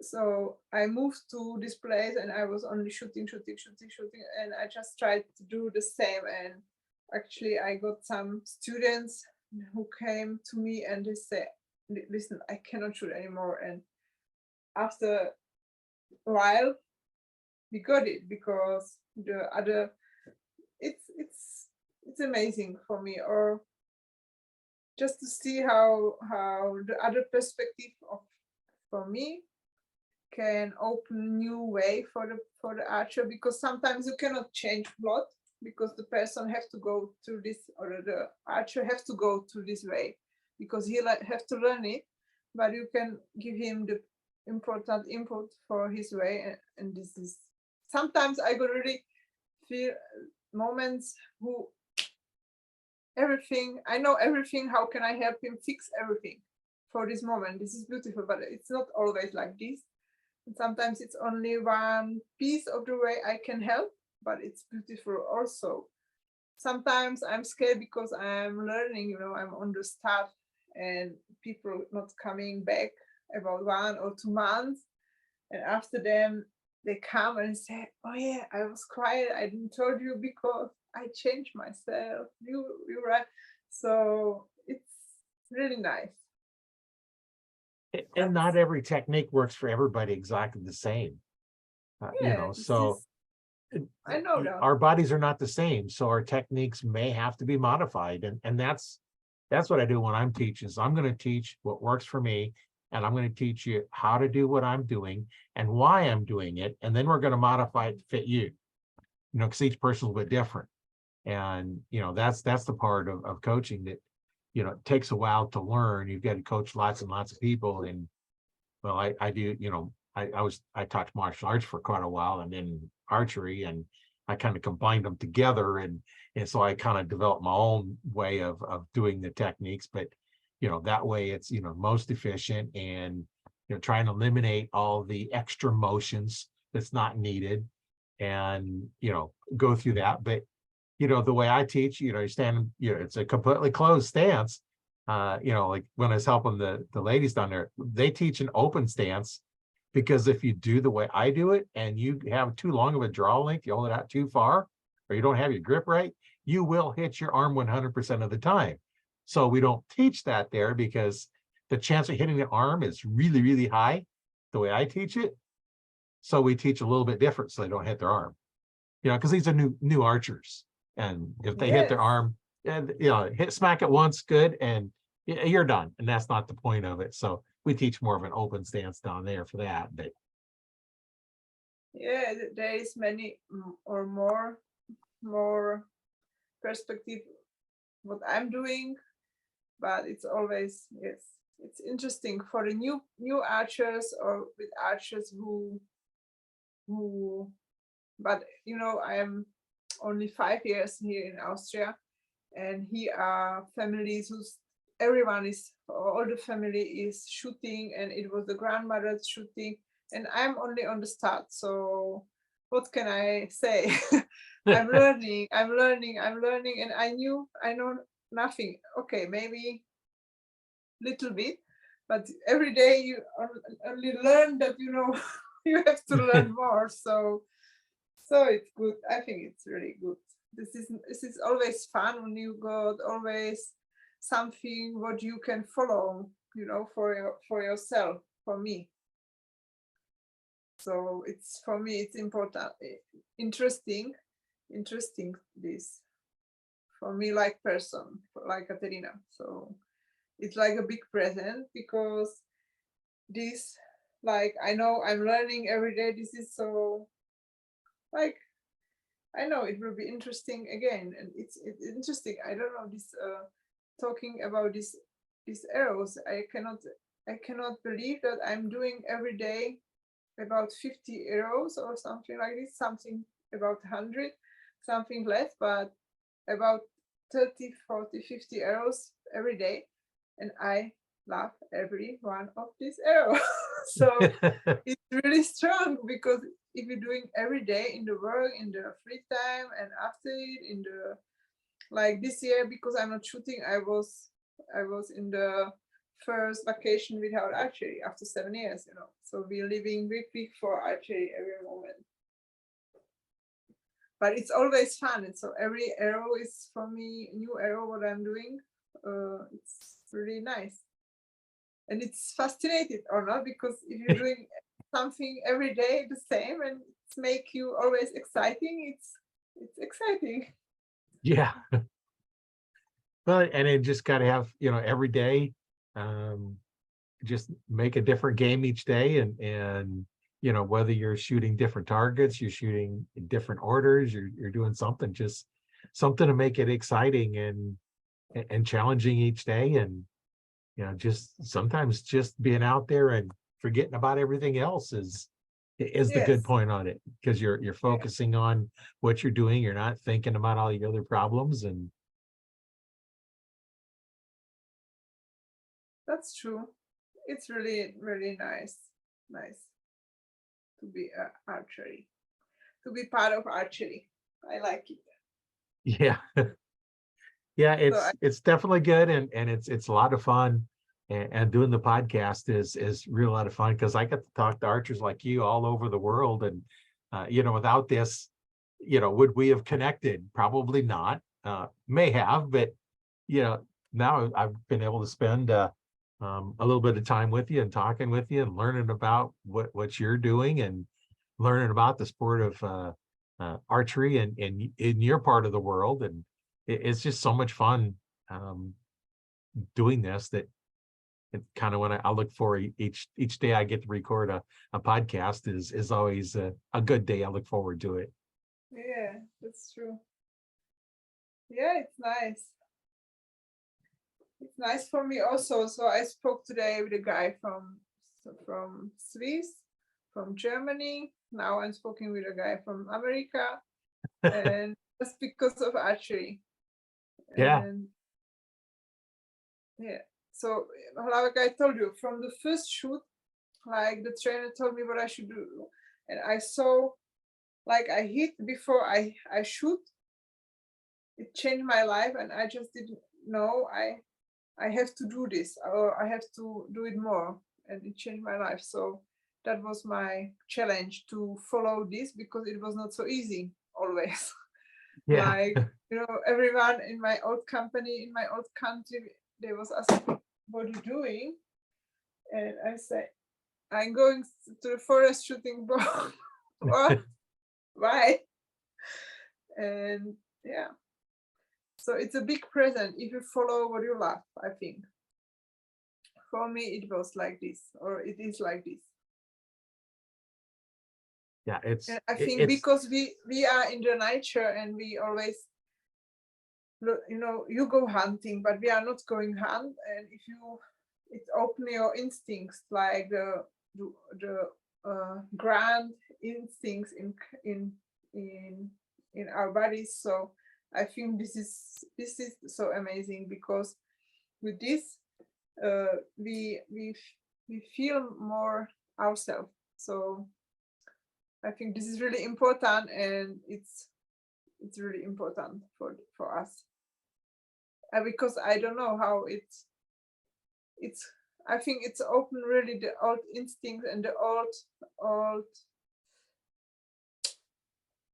So I moved to this place and I was only shooting, and I just tried to do the same. And actually, I got some students who came to me and they said, "Listen, I cannot shoot anymore." And after a while, we got it, because the other, it's amazing for me, or just to see how the other perspective of, for me, can open new way for the archer, because sometimes you cannot change a lot, because the person have to go through this, or the archer have to go through this way, because he have to learn it, but you can give him the important input for his way. And this is, sometimes I could really feel moments who everything, I know everything, how can I help him fix everything for this moment? This is beautiful, but it's not always like this. And sometimes it's only one piece of the way I can help, but it's beautiful also. Sometimes I'm scared because I'm learning, I'm on the start, and people not coming back about 1 or 2 months. And after them, they come and say, "Oh yeah, I was quiet. I didn't told you because I changed myself. You're right." So it's really nice. and not every technique works for everybody exactly the same. Yeah, this So is, I know that. our bodies are not the same, so our techniques may have to be modified, and that's what I do when I'm teaching. Is I'm going to teach what works for me, and I'm going to teach you how to do what I'm doing and why I'm doing it, and then we're going to modify it to fit you, because each person is a bit different. And that's the part of coaching that it takes a while to learn. You've got to coach lots and lots of people. And well, I do, I taught martial arts for quite a while, and then archery, and I kind of combined them together, and so I kind of developed my own way of doing the techniques. But that way it's most efficient, and trying to eliminate all the extra motions that's not needed, and go through that. But the way I teach, you stand, it's a completely closed stance. Like when I was helping the ladies down there, they teach an open stance, because if you do the way I do it and you have too long of a draw length, you hold it out too far, or you don't have your grip right, you will hit your arm 100% of the time. So we don't teach that there, because the chance of hitting the arm is really, really high the way I teach it. So we teach a little bit different so they don't hit their arm, because these are new archers. And if they hit their Yes. arm, and smack it once, good, and you're done. And that's not the point of it. So we teach more of an open stance down there for that. But Yeah, there is many or more perspective what I'm doing, but it's always, yes, it's interesting for the new archers, or with archers who but I am only 5 years here in Austria, and here are families who's everyone is, all the family is shooting, and it was the grandmother's shooting, and I'm only on the start. So what can I say? I'm learning, and I know nothing. Okay, maybe little bit, but every day you only learn that you have to learn more. So it's good. I think it's really good. This is always fun when you got always something what you can follow, for yourself. For me, so it's, for me it's important, interesting this, for me, like person, like Katerina. So it's like a big present, because this, like, I know I'm learning every day. This is so, like, I know it will be interesting again, and it's interesting. I don't know this, talking about these arrows. I cannot believe that I'm doing every day about 50 arrows or something like this, something about 100, something less, but about 30, 40, 50 arrows every day. And I love every one of these arrows. So it's really strong, because if you're doing every day in the work, in the free time, and after it, in the, like this year, because I'm not shooting, I was in the first vacation without archery after 7 years, you know. So we're living week for archery every moment. But it's always fun, and so every arrow is for me a new arrow. What I'm doing, it's really nice, and it's fascinating or not, because if you're doing something every day the same and it's make you always exciting, it's exciting. Yeah. Well, and it just got to have, every day, just make a different game each day, and whether you're shooting different targets, you're shooting in different orders, you're doing something, just something to make it exciting and challenging each day. And just sometimes just being out there and forgetting about everything else is the good Yes, point on it, because you're yeah, focusing on what you're doing. You're not thinking about all the other problems. And that's true. It's really, really nice to be archery, to be part of archery. I like it. yeah. Yeah, So it's definitely good, and it's a lot of fun. And doing the podcast is real lot of fun, because I get to talk to archers like you all over the world. And without this, would we have connected? Probably not. May have, but now I've been able to spend a little bit of time with you and talking with you and learning about what you're doing, and learning about the sport of archery and in your part of the world. And it's just so much fun doing this, that it kind of, when I look for each day I get to record a podcast is always a good day. I look forward to it. yeah, that's true. Yeah, it's nice. It's nice for me also. So I spoke today with a guy from Swiss, from Germany. Now I'm speaking with a guy from America, and just because of archery. Yeah. And yeah, so like I told you, from the first shoot, like the trainer told me what I should do, and I saw, like I hit before I shoot. It changed my life, and I just didn't know I have to do this, or I have to do it more, and it changed my life. So that was my challenge, to follow this, because it was not so easy always. Yeah. Like, everyone in my old company, in my old country, they was asking, what are you doing? And I say, I'm going to the forest shooting bow. What? Why? And yeah, so it's a big present if you follow what you love, I think. For me, it was like this, or it is like this. Yeah, And I think it's because we are in the nature, and we always, you go hunting, but we are not going hunt. And if you, it's open your instincts, like the grand instincts in our bodies. So I think this is so amazing, because with this, we feel more ourselves. So I think this is really important, and it's really important for us, because I don't know how it's I think it's open really the old instincts and the old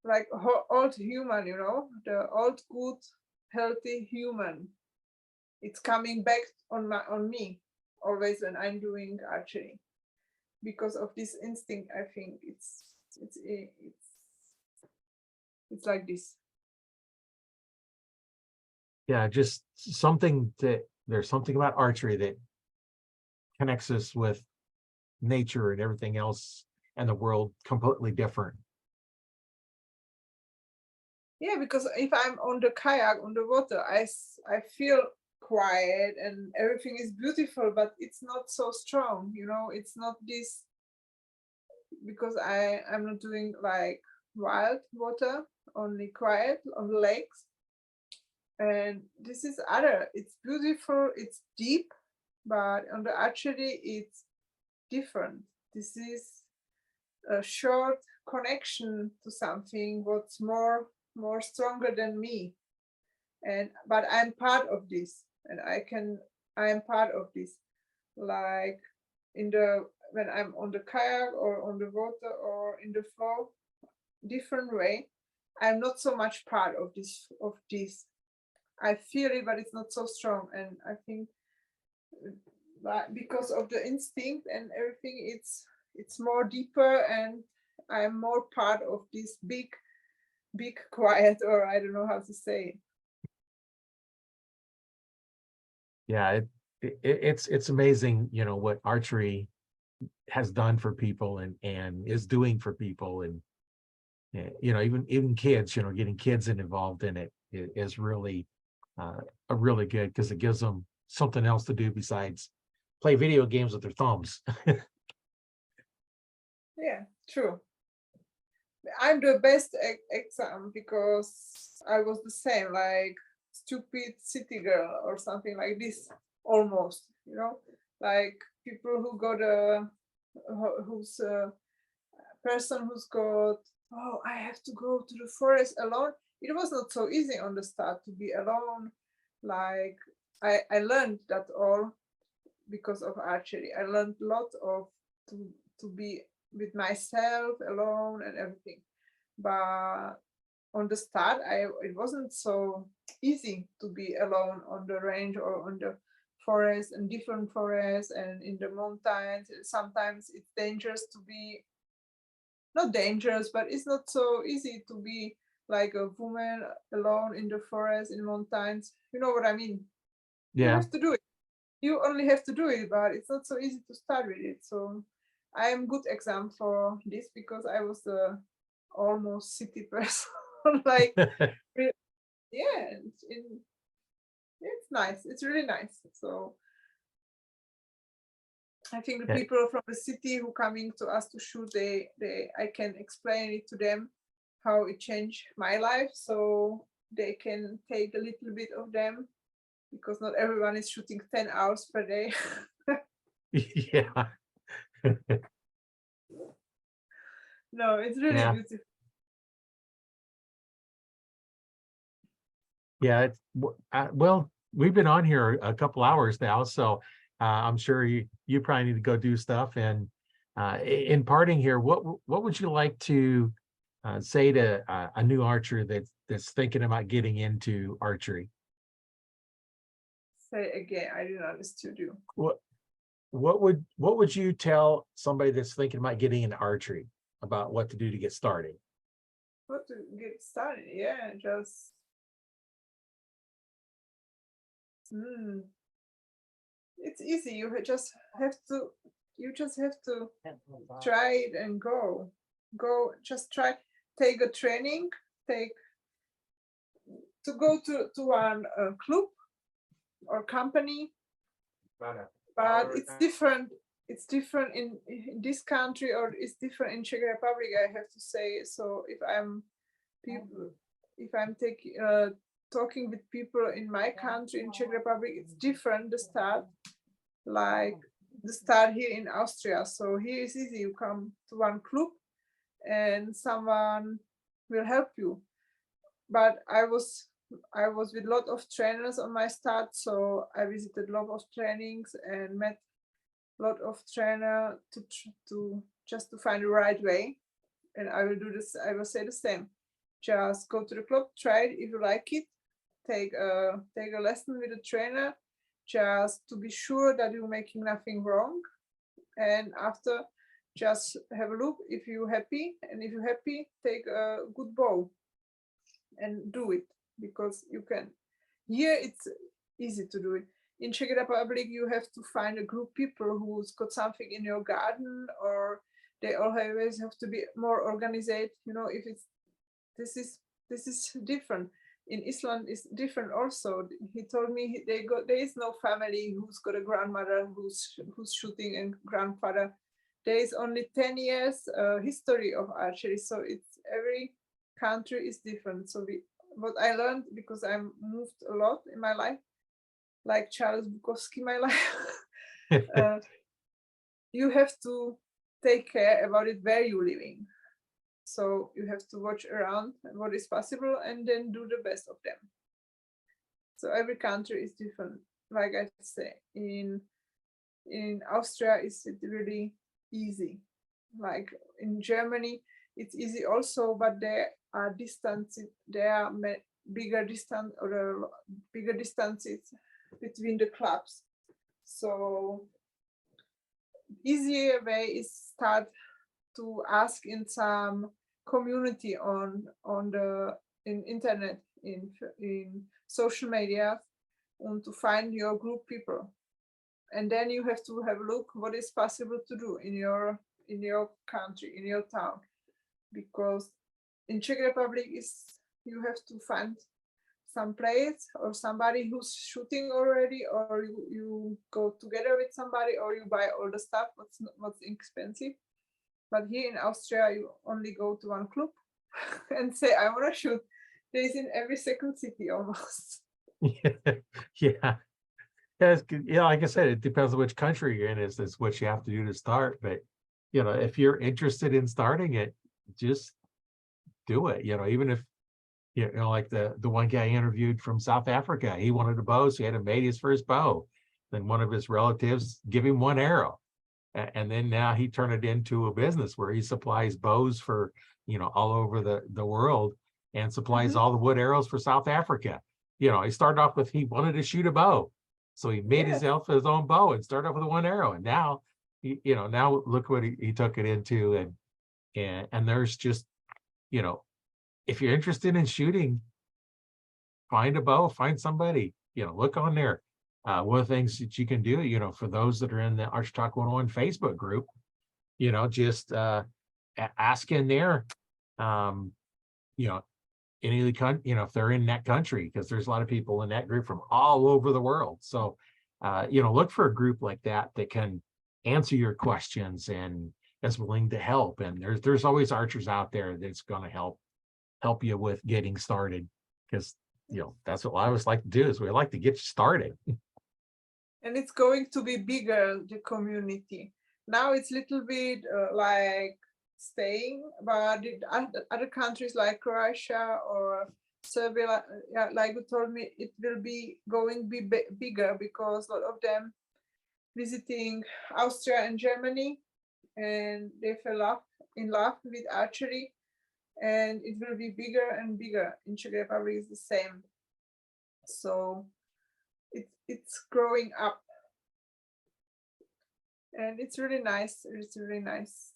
like old human, the old good healthy human. It's coming back on me always when I'm doing archery, because of this instinct. I think it's like this. yeah, just there's something about archery that connects us with nature and everything else and the world completely different. Yeah, because if I'm on the kayak on the water, I feel quiet and everything is beautiful, but it's not so strong. It's not because I'm not doing like wild water, only quiet on the lakes. And this is other, it's beautiful, it's deep, but on the archery it's different. This is a short connection to something what's more stronger than me. And but I'm part of this, and I am part of this, like in the when I'm on the kayak or on the water or in the flow, different way. I'm not so much part of this. I feel it, but it's not so strong. And I think because of the instinct and everything, it's more deeper, and I'm more part of this big quiet, or I don't know how to say. Yeah, it's amazing, you know, what archery has done for people and is doing for people. And you know, even kids, you know, getting kids involved in it is really a really good, because it gives them something else to do besides play video games with their thumbs. Yeah, true. I'm the best exam because I was the same, like stupid city girl or something like this, almost, you know, like people who got who's a person who's got, oh, I have to go to the forest alone. It was not so easy on the start to be alone. Like I learned that all because of archery. I learned a lot of to be with myself alone and everything. But on the start, it wasn't so easy to be alone on the range or on the forest and different forests and in the mountains. Sometimes it's dangerous to be, not dangerous, but it's not so easy to be like a woman alone in the forest, in mountains. You know what I mean? You Yeah. have to do it. You only have to do it, but it's not so easy to start with it. So I am good example for this because I was the almost city person. Like, yeah, it's nice. It's really nice. So I think the Yeah. people from the city who coming to us to shoot, I can explain it to them how it changed my life, so they can take a little bit of them, because not everyone is shooting 10 hours per day. Yeah. No, it's really Yeah. beautiful. Yeah. Well, we've been on here a couple hours now, so I'm sure you probably need to go do stuff. And in parting here, what would you like to say to a new archer that's thinking about getting into archery? Say again, I didn't understand you. What what would you tell somebody that's thinking about getting into archery about what to do to get started? What to get started? Yeah, just it's easy. You just have to try it and go. Just try. Take a training. Take to go to one club or company, but it's different. It's different in this country, or it's different in Czech Republic, I have to say. So if I'm taking talking with people in my country in Czech Republic, it's different the start, like the start here in Austria. So here is easy. You come to one club and someone will help you. But I was with a lot of trainers on my start, so I visited a lot of trainings and met a lot of trainer to just to find the right way. And I will do this. I will say the same. Just go to the club, try it. If you like it, take a lesson with a trainer, just to be sure that you're making nothing wrong. And after, just have a look if you're happy, and if you're happy, take a good bow and do it, because you can. Here it's easy to do it. In Czech Republic, you have to find a group of people who's got something in your garden, or they always have to be more organized. You know, if it's this is different. In Iceland is different also. He told me there is no family who's got a grandmother who's shooting and grandfather there is only 10 years history of archery, so it's every country is different. So what I learned, because I moved a lot in my life, like Charles Bukowski, my life, you have to take care about it where you're living. So you have to watch around what is possible and then do the best of them. So every country is different. Like I say, in Austria, it's really easy. Like in Germany, it's easy also, but there are distances. There are bigger distances between the clubs. So easier way is start to ask in some community on the internet, in social media, and to find your group people, and then you have to have a look what is possible to do in your country, in your town, because in Czech Republic you have to find some place or somebody who's shooting already, or you go together with somebody, or you buy all the stuff what's expensive. But here in Austria, you only go to one club and say, I want to shoot. There is in every second city almost. Yeah. Yeah, like I said, it depends on which country you're in, is what you have to do to start. But if you're interested in starting it, just do it. Even if like the one guy interviewed from South Africa, he wanted a bow, so he had to made his first bow. Then one of his relatives give him one arrow, and then now he turned it into a business where he supplies bows for all over the world, and supplies all the wood arrows for South Africa. He started off with, he wanted to shoot a bow, so he made his own bow and started off with one arrow, and now now look what he took it into. And there's just if you're interested in shooting, find a bow, find somebody, look on there. One of the things that you can do, for those that are in the Arch Talk 101 Facebook group, just ask in there, any of the country, if they're in that country, because there's a lot of people in that group from all over the world. So, look for a group like that can answer your questions and is willing to help. And there's always archers out there that's going to help you with getting started, because that's what I always like to do, is we like to get you started. And it's going to be bigger, the community. Now it's a little bit like staying, but other countries like Croatia or Serbia, like you told me, it will be bigger, because a lot of them visiting Austria and Germany, and they fell in love with archery, and it will be bigger and bigger. In Czech Republic is the same. So it's growing up, and it's really nice. It's really nice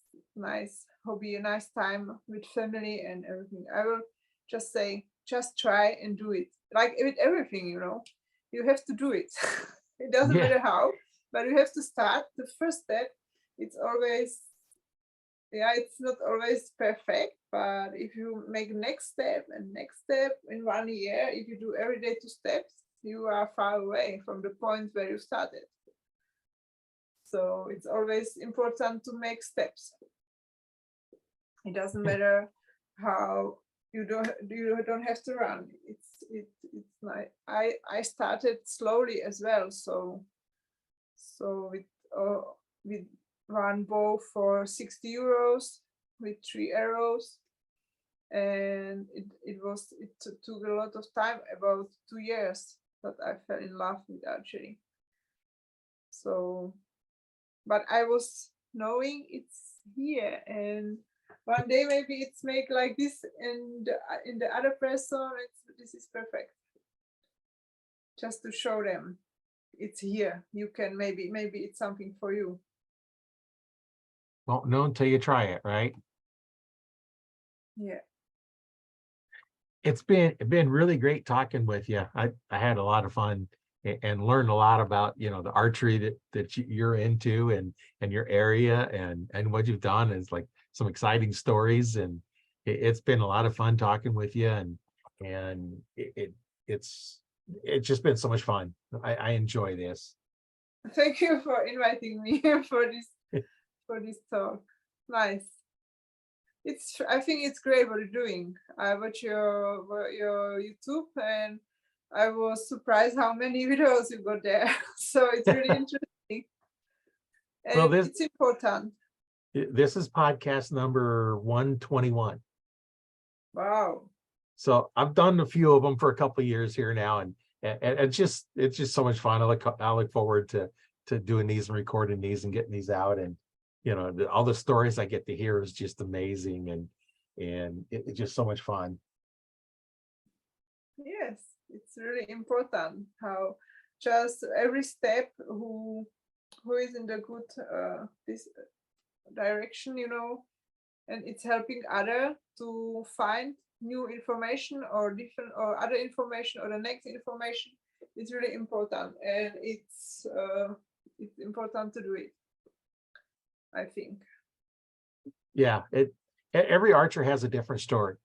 hobby, a nice time with family and everything. I will just say, just try and do it. Like with everything, you have to do it. It doesn't matter how, but you have to start. The first step, it's always, it's not always perfect, but if you make next step in 1 year, if you do every day 2 steps, you are far away from the point where you started. So it's always important to make steps. It doesn't matter how you don't have to run. It's like I started slowly as well. So with one bow for 60 euros with 3 arrows, and it took a lot of time, about 2 years, that I fell in love with archery. So, but I was knowing it's here, and one day maybe it's make like this, and in the other person this is perfect, just to show them it's here. You can maybe it's something for you. Won't know until you try it, right? Yeah. It's been really great talking with you. I had a lot of fun and learned a lot about the archery that you're into, and your area, and what you've done is like some exciting stories, and it's been a lot of fun talking with you, and it's just been so much fun. I enjoy this. Thank you for inviting me for this for this talk. Nice. I think it's great what you're doing. I watch your YouTube and I was surprised how many videos you got there. So it's really interesting. Well, And it's important. this is podcast number 121. Wow. So I've done a few of them for a couple of years here now, and it's just so much fun. I look forward to doing these and recording these and getting these out, and all the stories I get to hear is just amazing, and it's just so much fun. Yes, it's really important how just every step who is in the good this direction, and it's helping other to find new information or different or other information or the next information. It's really important, and it's important to do it, I think. Yeah, every archer has a different story.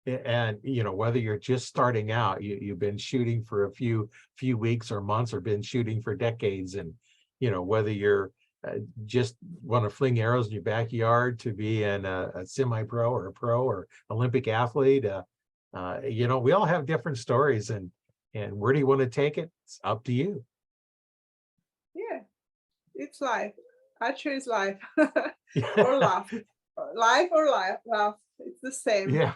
And whether you're just starting out, you've been shooting for a few weeks or months, or been shooting for decades, and whether you're just want to fling arrows in your backyard to be in a semi-pro or a pro or Olympic athlete, we all have different stories, and where do you want to take it? It's up to you. Yeah, it's life. Archery is life. Or laugh. Life or laugh. It's the same. Yeah.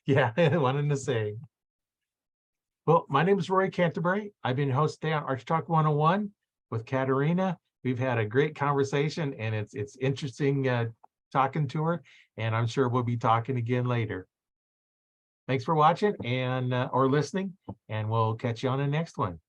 Yeah, one and the same. Well, my name is Roy Canterbury. I've been host today on Arch Talk 101 with Katerina. We've had a great conversation, and it's interesting talking to her, and I'm sure we'll be talking again later. Thanks for watching and or listening, and we'll catch you on the next one.